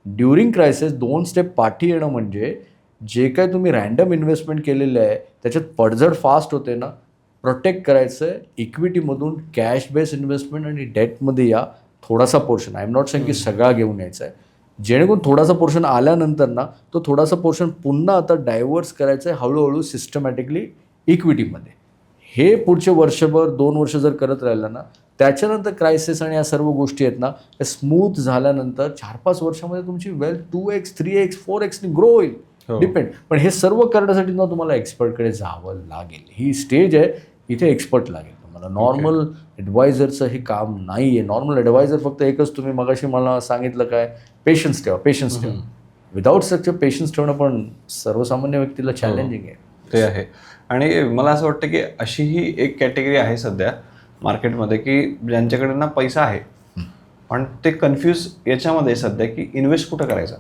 ड्युरिंग क्रायसिस 2 स्टेप पाठी येणं म्हणजे जे काय तुम्ही रँडम इन्व्हेस्टमेंट केलेलं आहे त्याच्यात पडझड फास्ट होते ना. प्रोटेक्ट करायचं आहे इक्विटीमधून, कॅश बेस इन्व्हेस्टमेंट आणि डेटमध्ये या. थोडासा portion, I am not saying की सगळा घेऊन यायचा आहे, जेणेकरून थोडासा पोर्शन आल्यानंतर ना तो थोडासा पोर्शन पुन्हा आता डायव्हर्स करायचं आहे हळूहळू सिस्टमॅटिकली इक्विटीमध्ये. हे पुढचे वर्षभर 2 वर्ष जर करत राहिलं ना, त्याच्यानंतर क्रायसिस आणि या सर्व गोष्टी आहेत ना, त्या स्मूथ झाल्यानंतर 4-5 वर्षामध्ये तुमची वेल्थ 2x 3x 4xनी ग्रो होईल. डिपेंड. पण हे सर्व करण्यासाठी ना तुम्हाला एक्सपर्टकडे जावं लागेल. ही स्टेज आहे, इथे एक्सपर्ट लागेल तुम्हाला. नॉर्मल ॲडवायझरचं हे काम नाही आहे. नॉर्मल ॲडवायझर फक्त एकच, तुम्ही मगाशी मला सांगितलं काय, पेशन्स ठेवा. विदाऊट स्ट्रक्चर पेशन्स ठेवणं पण सर्वसामान्य व्यक्तीला चॅलेंजिंग आहे. ते आहे. आणि मला असं वाटतं की अशी ही एक कॅटेगरी आहे सध्या मार्केटमध्ये की ज्यांच्याकडे ना पैसा आहे पण ते कन्फ्यूज याच्यामध्ये सध्या की इन्व्हेस्ट कुठं करायचा.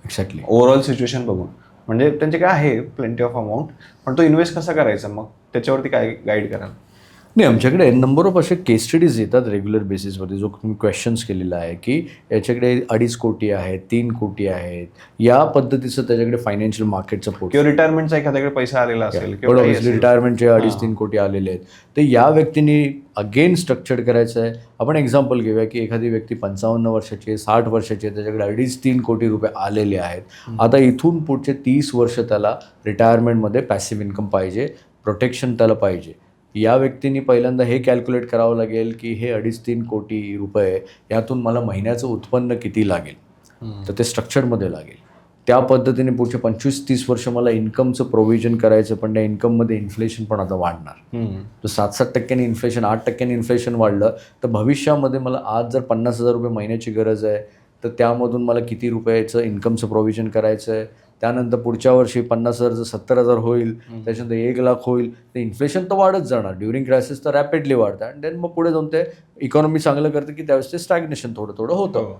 एक्झॅक्टली. ओव्हरऑल सिच्युएशन बघून म्हणजे त्यांचे काय आहे प्लेंटी ऑफ अमाऊंट, पण तो इन्व्हेस्ट कसा करायचा, मग त्याच्यावरती काय गाईड कराल? नाही, आमच्याकडे नंबर ऑफ असे केस स्टडीज येतात रेग्युलर बेसिसवरती, जो तुम्ही क्वेश्चन्स केलेला आहे की याच्याकडे 2.5 कोटी आहेत, 3 कोटी आहेत, या पद्धतीचं त्याच्याकडे फायनान्शियल मार्केटचं पोर्ट किंवा रिटायरमेंटचा एखाद्याकडे पैसा आलेला असेल किंवा रिटायरमेंटचे 2.5-3 कोटी आलेले आहेत. तर या व्यक्तींनी अगेन स्ट्रक्चर्ड करायचं आहे. आपण एक्झाम्पल घेऊया की एखादी व्यक्ती 55 वर्षाची आहे, 60 वर्षाची आहे, त्याच्याकडे 2.5-3 कोटी रुपये आलेले आहेत. आता इथून पुढचे 30 वर्ष त्याला रिटायरमेंटमध्ये पॅसिव्ह इन्कम पाहिजे, प्रोटेक्शन त्याला पाहिजे. या व्यक्तींनी पहिल्यांदा हे कॅल्क्युलेट करावं लागेल की हे 2.5-3 कोटी रुपये यातून मला महिन्याचं उत्पन्न किती लागेल, तर ते स्ट्रक्चरमध्ये लागेल. त्या पद्धतीने पुढचे 25-30 वर्ष मला इन्कमचं प्रोव्हिजन करायचं, पण त्या इन्कममध्ये इन्फ्लेशन पण आता वाढणार. तर 7-7% इन्फ्लेशन, 8% इन्फ्लेशन वाढलं तर भविष्यामध्ये मला आज जर 50,000 रुपये महिन्याची गरज आहे तर त्यामधून मला किती रुपयाचं इन्कमचं प्रोव्हिजन करायचं आहे. त्यानंतर पुढच्या वर्षी 50,000 जर 70,000 होईल, त्याच्यानंतर 1,00,000 होईल, तर इन्फ्लेशन तर वाढत जाणार. ड्युरिंग क्रायसिस तर रॅपिडली वाढतं आणि देन मग पुढे जाऊन ते इकॉनॉमी चांगलं करतं की त्यावेळेस ते स्टॅग्नेशन थोडं होतं.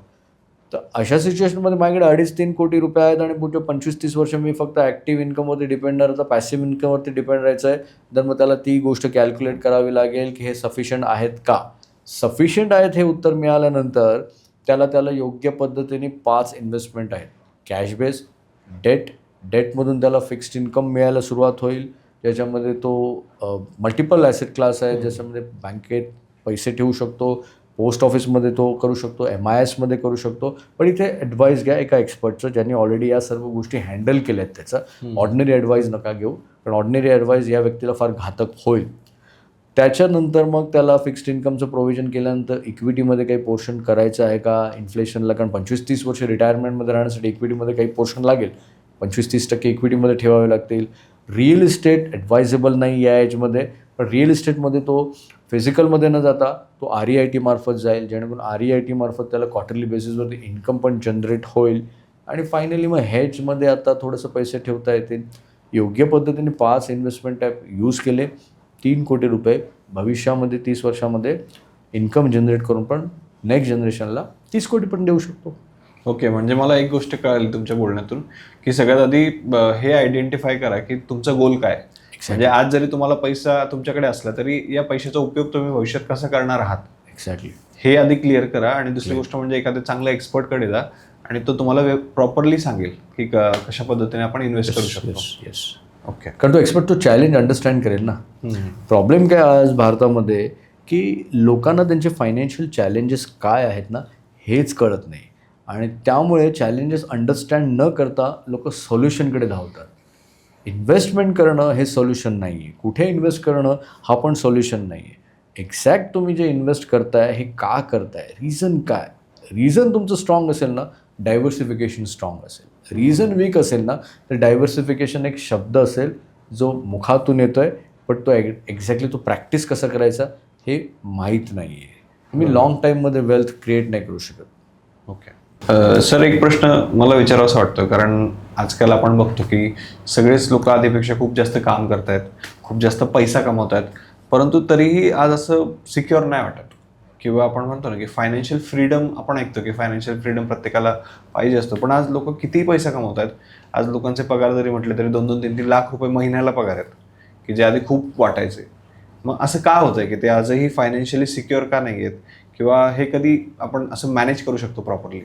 तर अशा सिच्युएशनमध्ये माझ्याकडे 2.5-3 कोटी रुपये आहेत आणि पुढच्या 25-30 वर्ष मी फक्त ॲक्टिव्ह इन्कमवरती डिपेंड राहतं, पॅसिव्ह इन्कमवरती डिपेंड राहायचं आहे. तर मग त्याला ती गोष्ट कॅल्क्युलेट करावी लागेल की हे सफिशियंट आहेत का. सफिशियंट आहेत हे उत्तर मिळाल्यानंतर त्याला योग्य पद्धतीने 5 इन्व्हेस्टमेंट आहेत. कॅश बेस, डेटमधून त्याला फिक्स्ड इन्कम मिळायला सुरुवात होईल, ज्याच्यामध्ये तो मल्टिपल ॲसेट क्लास आहे, ज्याच्यामध्ये बँकेत पैसे ठेवू शकतो, पोस्ट ऑफिसमध्ये तो करू शकतो, MISमध्ये करू शकतो. पण इथे ॲडवाईस घ्या एका एक्सपर्टचं, ज्यांनी ऑलरेडी या सर्व गोष्टी हँडल केल्या आहेत. त्याचं ऑर्डिनरी ॲडवाईस नका घेऊ, पण ऑर्डिनरी ॲडवाईस या व्यक्तीला फार घातक होईल. त्याच्यानंतर मग त्याला फिक्स्ड इन्कमचं प्रोव्हिजन केल्यानंतर इक्विटीमध्ये काही पोर्शन करायचं आहे का इन्फ्लेशनला, कारण 25-30 वर्ष रिटायरमेंटमध्ये राहण्यासाठी इक्विटीमध्ये काही पोर्शन लागेल, 25-30% इक्विटीमध्ये ठेवावे लागतील. रिअल इस्टेट ॲडवायझेबल नाही या एजमध्ये, पण रिअल इस्टेटमध्ये तो फिजिकलमध्ये न जाता तो REIT मार्फत जाईल, जेणेकरून REIT मार्फत त्याला क्वार्टरली बेसिसवरती इन्कम पण जनरेट होईल. आणि फायनली मग हेजमध्ये आता थोडंसं पैसे ठेवता येतील. योग्य पद्धतीने 5 इन्व्हेस्टमेंट टाईप यूज केले, 3 कोटी रुपये भविष्यामध्ये 30 वर्षामध्ये इन्कम जनरेट करून पण नेक्स्ट जनरेशनला 30 कोटी पण देऊ शकतो. ओके, म्हणजे मला एक गोष्ट कळाली तुमच्या बोलण्यातून की सगळ्यात आधी हे आयडेंटिफाय करा की तुमचा गोल काय. म्हणजे आज जरी तुम्हाला पैसा तुमच्याकडे असला तरी या पैशाचा उपयोग तुम्ही भविष्यात कसा करणार आहात, एक्झॅक्टली हे आधी क्लिअर करा. आणि दुसरी गोष्ट म्हणजे एखाद्या चांगल्या एक्सपर्टकडे जा आणि तो तुम्हाला प्रॉपरली सांगेल की कशा पद्धतीने आपण इन्व्हेस्ट करू शकतो. येस. ओके. कारण तो एक्सपर्ट तो चॅलेंज अंडरस्टँड करेल ना. प्रॉब्लेम काय आज भारतामध्ये की लोकांना त्यांचे फायनान्शियल चॅलेंजेस काय आहेत ना हेच कळत नाही, आणि त्यामुळे चॅलेंजेस अंडरस्टँड न करता लोक सोल्युशनकडे धावतात. इन्व्हेस्टमेंट करणं हे सोल्युशन नाही आहे, कुठे इन्व्हेस्ट करणं हा पण सोल्युशन नाही आहे. एक्झॅक्ट तुम्ही जे इन्व्हेस्ट करताय हे का करताय, रिझन काय. रिझन तुमचं स्ट्रॉंग असेल ना, डायव्हर्सिफिकेशन स्ट्रॉंग असेल. रिझन वीक असेल ना तर डायव्हर्सिफिकेशन एक शब्द असेल जो मुखातून येतो आहे, पण तो एक्झॅक्टली तो प्रॅक्टिस कसा करायचा हे माहीत नाही आहे. तुम्ही लाँग टाईममध्ये वेल्थ क्रिएट नाही करू शकत. ओके. सर, एक प्रश्न मला विचारावासा वाटतो, कारण आजकाल आपण बघतो की सगळेच लोक आधीपेक्षा खूप जास्त काम करत आहेत, खूप जास्त पैसा कमवत आहेत, परंतु तरीही आज असं सिक्युअर नाही वाटत. किंवा आपण म्हणतो ना की फायनान्शियल फ्रीडम, आपण ऐकतो की फायनान्शियल फ्रीडम प्रत्येकाला पाहिजे असतो, पण आज लोक कितीही पैसा कमवत आहेत. आज लोकांचे पगार जरी म्हटले तरी 2-3 लाख रुपये महिन्याला पगार आहेत, की जे आधी खूप वाटायचे. मग असं का होतंय की ते आजही फायनान्शियली सिक्युअर का नाही आहेत, किंवा हे कधी आपण असं मॅनेज करू शकतो प्रॉपरली?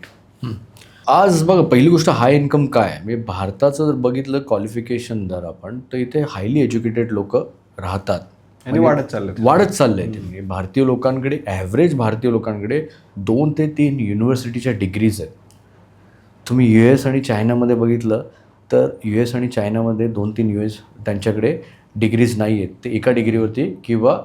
आज बघा, पहिली गोष्ट हाय इन्कम काय आहे. म्हणजे भारताचं जर बघितलं क्वालिफिकेशन जर आपण, तर इथे हायली एज्युकेटेड लोक राहतात आणि वाढत चाललंय. वाढत चाललंय ते. म्हणजे भारतीय लोकांकडे, ॲव्हरेज भारतीय लोकांकडे 2 ते 3 युनिव्हर्सिटीच्या डिग्रीज आहेत. तुम्ही US आणि चायनामध्ये बघितलं तर US आणि चायनामध्ये 2-3 त्यांच्याकडे डिग्रीज नाही आहेत. ते एका डिग्रीवरती, किंवा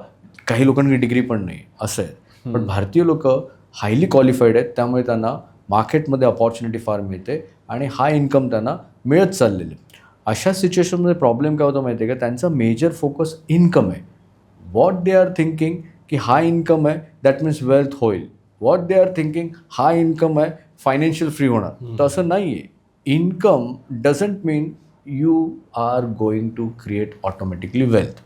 काही लोकांकडे डिग्री पण नाही असं आहे. पण भारतीय लोक हायली क्वालिफाईड आहेत, त्यामुळे त्यांना मार्केटमध्ये अपॉर्च्युनिटी फार मिळते आणि हा इन्कम त्यांना मिळत चाललेले. अशा सिच्युएशनमध्ये प्रॉब्लेम काय होतो माहिती आहे का, त्यांचा मेजर फोकस इन्कम आहे. व्हॉट दे आर थिंकिंग की हा इन्कम आहे दॅट मीन्स वेल्थ होईल. व्हॉट दे आर थिंकिंग हा इन्कम आहे फायनान्शियल फ्री होणार. तर असं नाही आहे. Income doesn't mean you are going to create automatically wealth.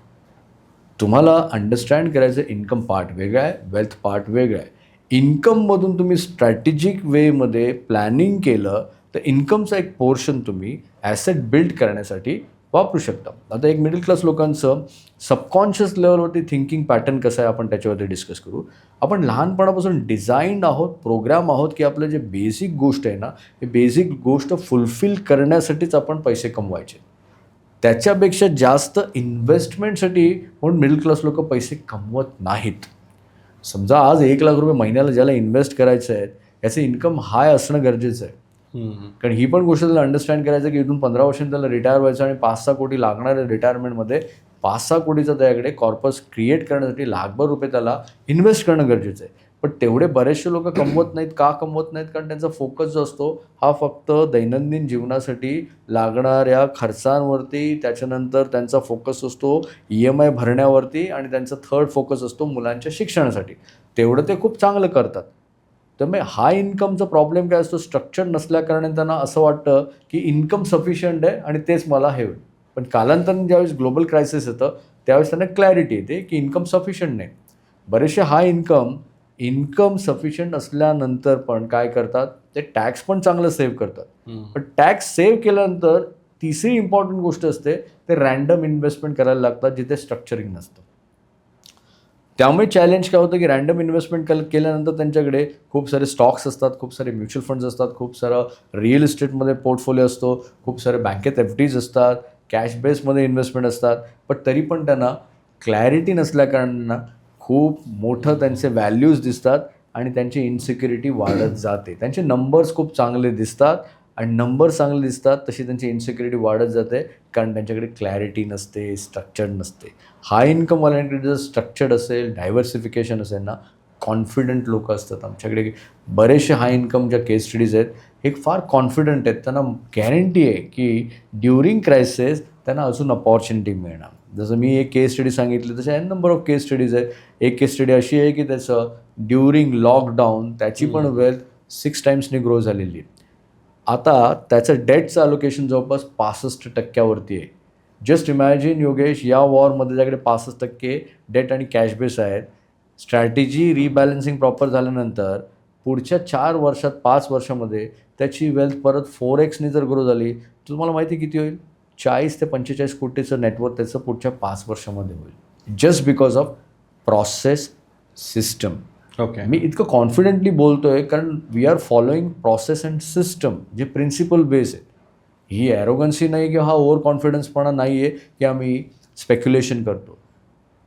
तुम्हाला अंडरस्टँड करायचं, इन्कम पार्ट वेगळा आहे, वेल्थ पार्ट वेगळा आहे. इन्कममधून तुम्ही स्ट्रॅटेजिक वेमध्ये प्लॅनिंग केलं तर इन्कमचा एक पोर्शन तुम्ही ॲसेट बिल्ड करण्यासाठी वापरू शकता. आता एक मिडल क्लास लोकांचं सबकॉन्शियस लेवलवरती थिंकिंग पॅटर्न कसं आहे, आपण त्याच्यावरती डिस्कस करू. आपण लहानपणापासून डिझाईन्ड आहोत, प्रोग्राम आहोत, की आपलं जे बेसिक गोष्ट आहे ना, हे बेसिक गोष्ट फुलफिल करण्यासाठीच आपण पैसे कमवायचे. त्याच्यापेक्षा जास्त इन्व्हेस्टमेंटसाठी म्हणून मिडल क्लास लोक पैसे कमवत नाहीत. समजा आज 1 लाख रुपये महिन्याला ज्याला इन्व्हेस्ट करायचं आहे, याचं इन्कम हाय असणं गरजेचं आहे. कारण ही पण गोष्ट त्याला अंडरस्टँड करायचं की इथून 15 वर्षांनी त्याला रिटायर व्हायचं आणि 5-6 कोटी लागणार आहे रिटायरमेंटमध्ये. 5-6 कोटीचा त्याच्याकडे कॉर्पस क्रिएट करण्यासाठी लाखभर रुपये त्याला इन्व्हेस्ट करणं गरजेचं आहे. पण तेवढे बरेचसे लोक कमवत नाहीत. का कमवत नाहीत? कारण त्यांचा फोकस जो असतो हा फक्त दैनंदिन जीवनासाठी लागणाऱ्या खर्चांवरती, त्याच्यानंतर त्यांचा फोकस असतो EMI भरण्यावरती, आणि त्यांचा थर्ड फोकस असतो मुलांच्या शिक्षणासाठी. तेवढं ते खूप चांगलं करतात. त्यामुळे हाय इन्कमचा प्रॉब्लेम काय असतो, स्ट्रक्चर नसल्याकारणे त्यांना असं वाटतं की इन्कम सफिशियंट आहे आणि तेच मला हे होईल. पण कालांतराने ज्यावेळेस ग्लोबल क्रायसिस येतं त्यावेळेस त्यांना क्लॅरिटी येते की इन्कम सफिशियंट नाही. बरेचसे हाय इन्कम सफिशियंट असल्यानंतर पण काय करतात, ते टॅक्स पण चांगलं सेव्ह करतात. पण टॅक्स सेव्ह केल्यानंतर तिसरी इम्पॉर्टंट गोष्ट असते, ते रँडम इन्व्हेस्टमेंट करायला लागतात जिथे स्ट्रक्चरिंग नसतं. त्यामुळे चॅलेंज काय होतं की रँडम इन्व्हेस्टमेंट केल्यानंतर त्यांच्याकडे खूप सारे स्टॉक्स असतात, खूप सारे म्युच्युअल फंड्स असतात, खूप सारं रिअल इस्टेटमध्ये पोर्टफोलिओ असतो, खूप सारे बँकेत FDs असतात, कॅश बेसमध्ये इन्व्हेस्टमेंट असतात. पण तरी पण त्यांना क्लॅरिटी नसल्याकारणानं खूप मोठं त्यांचे व्हॅल्यूज दिसतात आणि त्यांची इन्सिक्युरिटी वाढत जाते. त्यांचे नंबर्स खूप चांगले दिसतात आणि नंबर चांगले दिसतात तशी त्यांची इन्सिक्युरिटी वाढत जाते, कारण त्यांच्याकडे क्लॅरिटी नसते, स्ट्रक्चर नसते. हाय इन्कमवाल्यांकडे जर स्ट्रक्चर्ड असेल, डायव्हर्सिफिकेशन असेल ना, कॉन्फिडंट लोक असतात. आमच्याकडे बरेचसे हाय इन्कमच्या केस स्टडीज आहेत, हे फार कॉन्फिडंट आहेत. त्यांना गॅरंटी आहे की ड्युरिंग क्रायसिस त्यांना अजून अपॉर्च्युनिटी मिळणार. जसं मी एक केस स्टडी सांगितली तसे नंबर ऑफ केस स्टडीज आहेत. एक केस स्टडी अशी आहे की त्याचं ड्युरिंग लॉकडाऊन त्याची पण वेल्थ 6 टाइम्सनी ग्रो झालेली आहे. आता त्याचं डेटचं अलोकेशन जवळपास 65% आहे. जस्ट इमॅजिन योगेश, या वॉरमध्ये त्याच्याकडे 65% डेट आणि कॅश बेस आहेत. स्ट्रॅटेजी रिबॅलन्सिंग प्रॉपर झाल्यानंतर पुढच्या 4 वर्षात, 5 वर्षामध्ये त्याची वेल्थ परत 4x जर ग्रो झाली, तर तुम्हाला माहिती किती होईल? 40 ते 45 कोटीचं नेटवर्क त्याचं पुढच्या 5 वर्षामध्ये होईल. Just because of process system. Okay. मी इतकं कॉन्फिडेंटली बोलतोय कारण we are following process and system, जे प्रिन्सिपल बेस आहे. ही ॲरोगन्सी नाही की हा ओव्हर कॉन्फिडन्सपणा नाही आहे की आम्ही स्पेक्युलेशन करतो.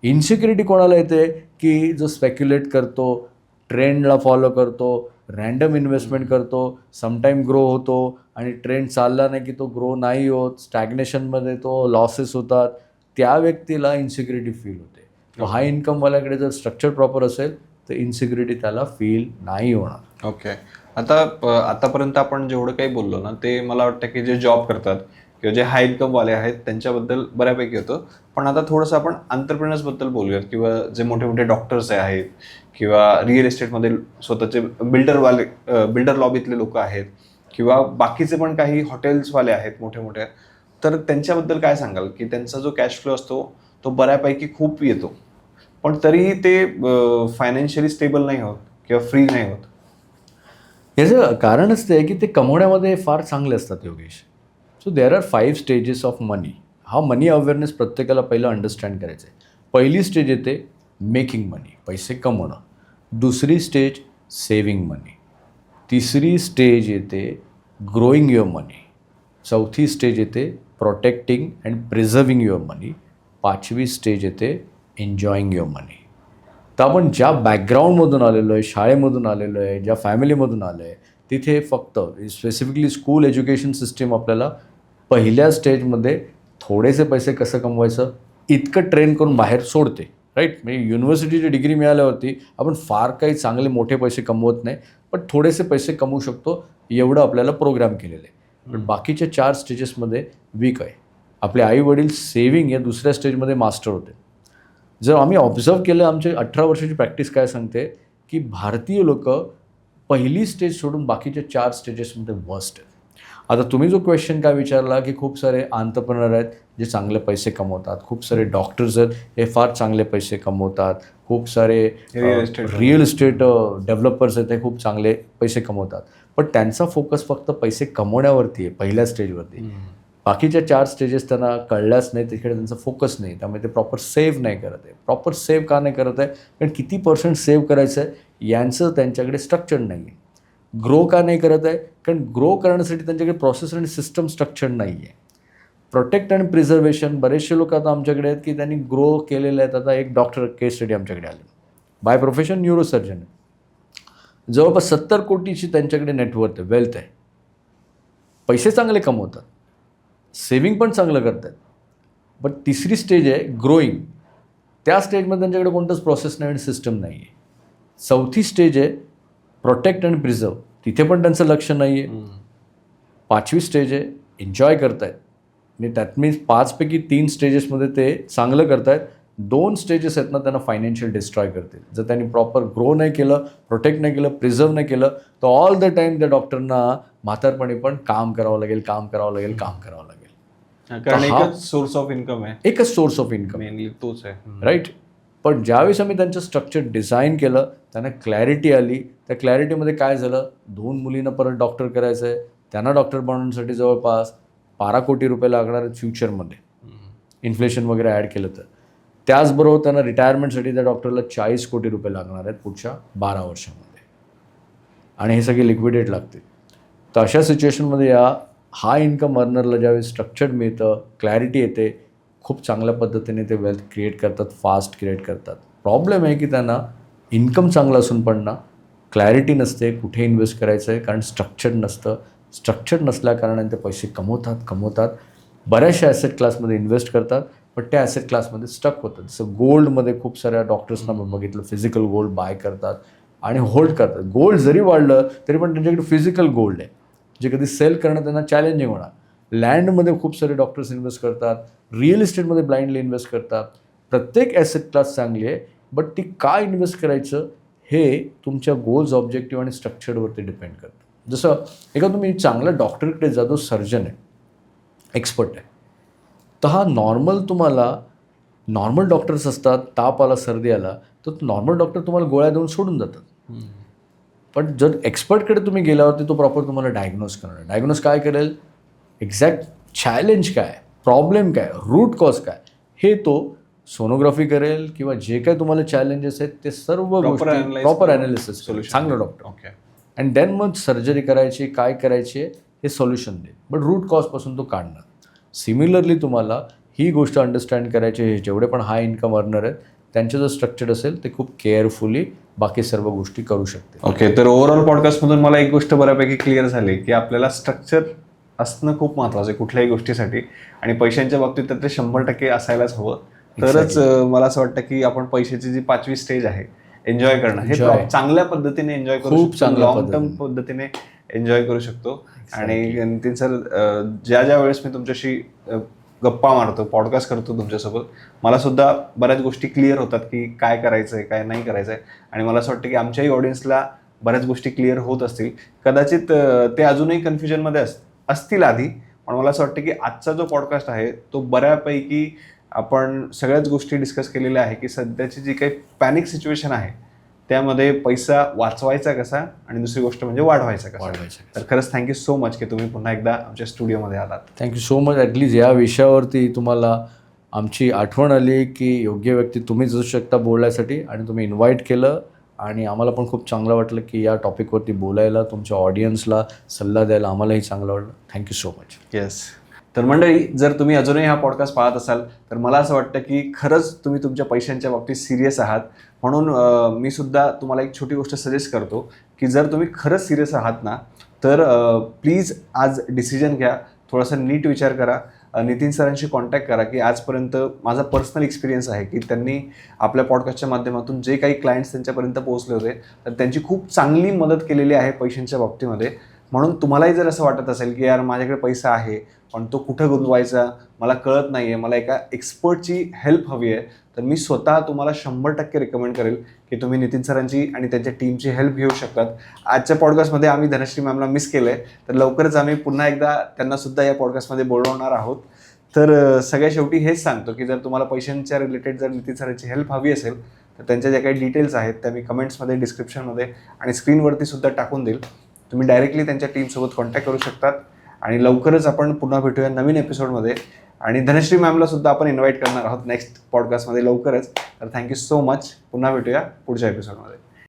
इन्सिक्युरिटी कोणाला येते की जो स्पेक्युलेट करतो, ट्रेंडला फॉलो करतो, रँडम इन्व्हेस्टमेंट करतो, समटाईम ग्रो होतो आणि ट्रेंड चालला नाही की तो ग्रो नाही होत, स्टॅग्नेशनमध्ये तो लॉसेस होतात. त्या व्यक्तीला इन्सिक्युरिटी फील होते. हाय इन्कमवाल्याकडे जर स्ट्रक्चर प्रॉपर असेल तर इन्सिक्युरिटी त्याला फील नाही होणार. ओके. आता आतापर्यंत आपण जेवढं काही बोललो ना, ते मला वाटतं की जे जॉब करतात किंवा जे हाय इन्कमवाले आहेत त्यांच्याबद्दल बऱ्यापैकी होतं. पण आता थोडंसं आपण एंटरप्रेन्योर्सबद्दल बोलूयात, किंवा जे मोठे मोठे डॉक्टर्स आहेत किंवा रिअल इस्टेटमध्ये स्वतःचे बिल्डर लॉबीतले लोक आहेत किंवा बाकीचे पण काही हॉटेल्सवाले आहेत मोठे मोठे, तर त्यांच्याबद्दल काय सांगाल की त्यांचा जो कॅश फ्लो असतो तो बऱ्यापैकी खूप येतो, पण तरीही ते फायनान्शियली स्टेबल नाही होत किंवा फ्री नाही होत? याचं कारणच ते आहे की ते कमवण्यामध्ये फार चांगले असतात Yogesh. So there are 5 stages of money. हा मनी अवेअरनेस प्रत्येकाला पहिलं अंडरस्टँड करायचं आहे. पहिली स्टेज येते मेकिंग मनी, पैसे कमवणं. दुसरी स्टेज सेविंग मनी. तिसरी स्टेज येते ग्रोईंग युअर मनी. चौथी स्टेज येते protecting and preserving your money. 5वी स्टेज येते एन्जॉईंग युअर मनी. तर आपण ज्या बॅकग्राऊंडमधून आलेलो आहे, शाळेमधून आलेलो आहे, ज्या फॅमिलीमधून आलो आहे, तिथे फक्त स्पेसिफिकली स्कूल एज्युकेशन सिस्टीम आपल्याला पहिल्या स्टेजमध्ये थोडेसे पैसे कसं कमवायचं इतकं ट्रेन करून बाहेर सोडते, राईट. म्हणजे युनिव्हर्सिटीची डिग्री मिळाल्यावरती आपण फार काही चांगले मोठे पैसे कमवत नाही, पण थोडेसे पैसे कमवू शकतो एवढं आपल्याला प्रोग्राम केलेलं आहे. पण बाकीच्या 4 स्टेजेसमध्ये वीक आहे. आपले आई वडील सेविंग या दुसऱ्या स्टेजमध्ये मास्टर होते. जर आम्ही ऑब्झर्व केलं, आमची 18 वर्षाची प्रॅक्टिस काय सांगते की भारतीय लोक पहिली स्टेज सोडून बाकीच्या 4 स्टेजेसमध्ये वर्स्ट आहेत. आता तुम्ही जो क्वेश्चन काय विचारला की खूप सारे एंटरप्रेन्योर आहेत जे चांगले पैसे कमवतात, खूप सारे डॉक्टर्स आहेत हे फार चांगले पैसे कमवतात, खूप सारे रिअल इस्टेट डेव्हलपर्स आहेत हे खूप चांगले पैसे कमवतात, पण त्यांचा फोकस फक्त पैसे कमवण्यावरती आहे पहिल्या स्टेजवरती. बाकीच्या 4 स्टेजेस त्यांना कळल्याच नाही, तिकडे त्यांचा फोकस नाही, त्यामुळे ते प्रॉपर सेव्ह नाही करत आहे. प्रॉपर सेव्ह का नाही करत आहे? कारण किती % सेव्ह करायचं आहे यांचं त्यांच्याकडे स्ट्रक्चर नाही आहे. ग्रो का नाही करत आहे? कारण ग्रो करण्यासाठी त्यांच्याकडे प्रोसेस आणि सिस्टम स्ट्रक्चर नाही आहे. प्रोटेक्ट आणि प्रिझर्वेशन, बरेचसे लोक आता आमच्याकडे आहेत की त्यांनी ग्रो केलेले आहेत. आता एक डॉक्टर केस स्टडी आमच्याकडे आले, बाय प्रोफेशन न्यूरोसर्जन आहे, जवळपास 70 कोटीची त्यांच्याकडे नेटवर्थ आहे, वेल्थ आहे, पैसे चांगले कमवतात, सेविंग पण चांगलं करतात. बट तिसरी स्टेज आहे ग्रोईंग. त्या स्टेजमध्ये त्यांच्याकडे कोणतंच प्रोसेस नाही आणि सिस्टम नाही आहे. चौथी स्टेज आहे प्रोटेक्ट अँड प्रिझर्व, तिथे पण त्यांचं लक्ष नाही आहे. 5वी स्टेज आहे एन्जॉय करतायत, म्हणजे दॅट मीन्स 5 पैकी 3 स्टेजेसमध्ये ते चांगलं करतायत. 2 स्टेजेस आहेत ना त्यांना फायनान्शियल डिस्ट्रॉय करतील. जर त्यांनी प्रॉपर ग्रो नाही केलं, प्रोटेक्ट नाही केलं, प्रिझर्व नाही केलं, तर ऑल द टाईम त्या डॉक्टरना म्हातारपणी पण काम करावं लागेल. कारण एकच सोर्स ऑफ इन्कम आहे, एकच सोर्स ऑफ इन्कम मेनली तोच आहे, राईट. पण ज्यावेळेस आम्ही त्यांचं स्ट्रक्चर डिझाईन केलं, त्यांना क्लॅरिटी आली. त्या क्लॅरिटीमध्ये काय झालं, 2 मुलींना परत डॉक्टर करायचं आहे, त्यांना डॉक्टर बनवण्यासाठी जवळपास 12 कोटी रुपये लागणार आहेत फ्युचरमध्ये, इन्फ्लेशन वगैरे ॲड केलं तर. त्याचबरोबर त्यांना रिटायरमेंटसाठी त्या डॉक्टरला 40 कोटी रुपये लागणार आहेत पुढच्या 12 वर्षामध्ये, आणि हे सगळे लिक्विडेट लागते. तर अशा सिच्युएशनमध्ये हा इन्कम अर्नरला ज्यावेळेस स्ट्रक्चर्ड मिळतं, क्लॅरिटी येते, खूप चांगल्या पद्धतीने ते वेल्थ क्रिएट करतात, फास्ट क्रिएट करतात. प्रॉब्लेम आहे की त्यांना इन्कम चांगलं असून पण ना क्लॅरिटी नसते कुठे इन्व्हेस्ट करायचं आहे, कारण स्ट्रक्चर्ड नसतं. स्ट्रक्चर्ड नसल्याकारणाने ते पैसे कमवतात, बऱ्याचशा ॲसेट क्लासमध्ये इन्व्हेस्ट करतात, पण त्या ॲसेट क्लासमध्ये स्टक होतात. जसं गोल्डमध्ये खूप साऱ्या डॉक्टर्सना बघितलं, फिजिकल गोल्ड बाय करतात आणि होल्ड करतात. गोल्ड जरी वाढलं तरी पण त्यांच्याकडे फिजिकल गोल्ड आहे, जे कधी सेल करणं त्यांना चॅलेंजिंग होणार. लँडमध्ये खूप सारे डॉक्टर्स इन्व्हेस्ट करतात, रिअल इस्टेटमध्ये ब्लाइंडली इन्व्हेस्ट करतात. प्रत्येक ॲसेट क्लास चांगली आहे, बट ती काय इन्व्हेस्ट करायचं हे तुमच्या गोल्स, ऑब्जेक्टिव्ह आणि स्ट्रक्चरवरती डिपेंड करतं. जसं एका तुम्ही चांगल्या डॉक्टरकडे जा, जो सर्जन आहे, एक्सपर्ट आहे, तर हा नॉर्मल डॉक्टर्स असतात. ताप आला, सर्दी आला तर नॉर्मल डॉक्टर तुम्हाला गोळ्या देऊन सोडून जातात. पण जर एक्सपर्टकडे तुम्ही गेल्यावरती तो प्रॉपर तुम्हाला डायग्नोज करणार. डायग्नोज काय करेल, एक्झॅक्ट चॅलेंज काय, प्रॉब्लेम काय, रूट कॉज काय, हे तो सोनोग्राफी करेल किंवा जे काही तुम्हाला चॅलेंजेस आहेत ते सर्व गोष्टी प्रॉपर ॲनालिसिस करेल, चांगलं डॉक्टर. ओके. अँड देन मग सर्जरी करायची, काय करायची हे सोल्युशन देईल, बट रूट कॉजपासून तो काढणार. सिमिलरली तुम्हाला ही गोष्ट अंडरस्टँड करायची, हे जेवढे पण हाय इन्कम अर्नर आहेत त्यांचं जर स्ट्रक्चर असेल ते खूप केअरफुली बाकी सर्व गोष्टी करू शकते. ओके. तर ओव्हरऑल पॉडकास्टमधून मला एक गोष्ट बऱ्यापैकी क्लिअर झाली की आपल्याला स्ट्रक्चर असणं खूप महत्त्वाचं आहे कुठल्याही गोष्टीसाठी, आणि पैशांच्या बाबतीत तर ते 100% असायलाच हवं. तरच मला असं वाटतं की आपण पैशाची जी 5वी स्टेज आहे एन्जॉय करणं, हे चांगल्या पद्धतीने एन्जॉय करू शकतो, लॉंग टर्म पद्धतीने एन्जॉय करू शकतो. आणि नितीन सर, ज्या वेळेस मी तुमच्याशी गप्पा मारतो, पॉडकास्ट करतो तुमच्यासोबत, मला सुद्धा बऱ्याच गोष्टी क्लिअर होतात की काय करायचं आहे, काय नाही करायचं आहे. आणि मला असं वाटतं की आमच्याही ऑडियन्सला बऱ्याच गोष्टी क्लिअर होत असतील. कदाचित ते अजूनही कन्फ्युजनमध्ये असतील आधी, पण मला असं वाटतं की आजचा जो पॉडकास्ट आहे तो बऱ्यापैकी आपण सगळ्याच गोष्टी डिस्कस केलेल्या आहे की सध्याची जी काही पॅनिक सिच्युएशन आहे त्यामध्ये पैसा वाचवायचा कसा आणि दुसरी गोष्ट म्हणजे वाढवायचा कसा. तर खरंच थँक्यू सो मच की तुम्ही पुन्हा एकदा आमच्या स्टुडिओमध्ये आलात. Thank you so much. ॲटलीस्ट या विषयावरती तुम्हाला आमची आठवण आली की योग्य व्यक्ती तुम्हीच असू शकता बोलण्यासाठी, आणि तुम्ही इन्व्हाइट केलं आणि आम्हाला पण खूप चांगलं वाटलं की या टॉपिकवरती बोलायला, तुमच्या ऑडियन्सला सल्ला द्यायला आम्हालाही चांगलं वाटलं. Thank you so much. येस. तर मंडळी, जर तुम्ही अजूनही हा पॉडकास्ट पाहत असाल तर मला असं वाटतं की खरंच तुम्ही तुमच्या पैशांच्या बाबतीत सिरियस आहात. म्हणून मी सुद्धा तुम्हाला एक छोटी गोष्ट सजेस्ट करतो की जर तुम्ही खरंच सिरियस आहात ना तर प्लीज आज डिसिजन घ्या, थोडासा नीट विचार करा. नितीन सरांशी कॉन्टॅक्ट करा की आजपर्यंत माझा पर्सनल एक्सपिरियन्स आहे की त्यांनी आपल्या पॉडकास्टच्या माध्यमातून जे काही क्लायंट्स त्यांच्यापर्यंत पोहोचले होते तर त्यांची खूप चांगली मदत केलेली आहे पैशांच्या बाबतीमध्ये. म्हणून तुम्हालाही जर असं वाटत असेल की यार माझ्याकडे पैसा आहे पण तो कुठं गुंतवायचा मला कळत नाही आहे, मला एका एक्सपर्टची हेल्प हवी आहे, तर मी स्वतः तुम्हाला 100% रिकमेंड करेल की तुम्ही नितीन सरांची आणि त्यांच्या टीमची हेल्प घेऊ शकतात. आजच्या पॉडकास्टमध्ये आम्ही धनश्री मॅमला मिस केलं आहे, तर लवकरच आम्ही पुन्हा एकदा त्यांनासुद्धा या पॉडकास्टमध्ये बोलवणार आहोत. तर सगळ्या शेवटी हेच सांगतो की जर तुम्हाला पैशांच्या रिलेटेड जर नितीन सरांची हेल्प हवी असेल तर त्यांच्या ज्या काही डिटेल्स आहेत त्या मी कमेंट्समध्ये, डिस्क्रिप्शनमध्ये आणि स्क्रीनवरती सुद्धा टाकून देईल. तुम्ही डायरेक्टली त्यांच्या टीमसोबत कॉन्टॅक्ट करू शकतात. आणि लवकरच आपण पुन्हा भेटूया नवीन एपिसोडमध्ये. आणि धनश्री मॅमला सुद्धा आपण इन्व्हाइट करणार आहोत नेक्स्ट पॉडकास्टमध्ये लवकरच. तर थँक्यू सो मच. पुन्हा भेटूया पुढच्या एपिसोडमध्ये.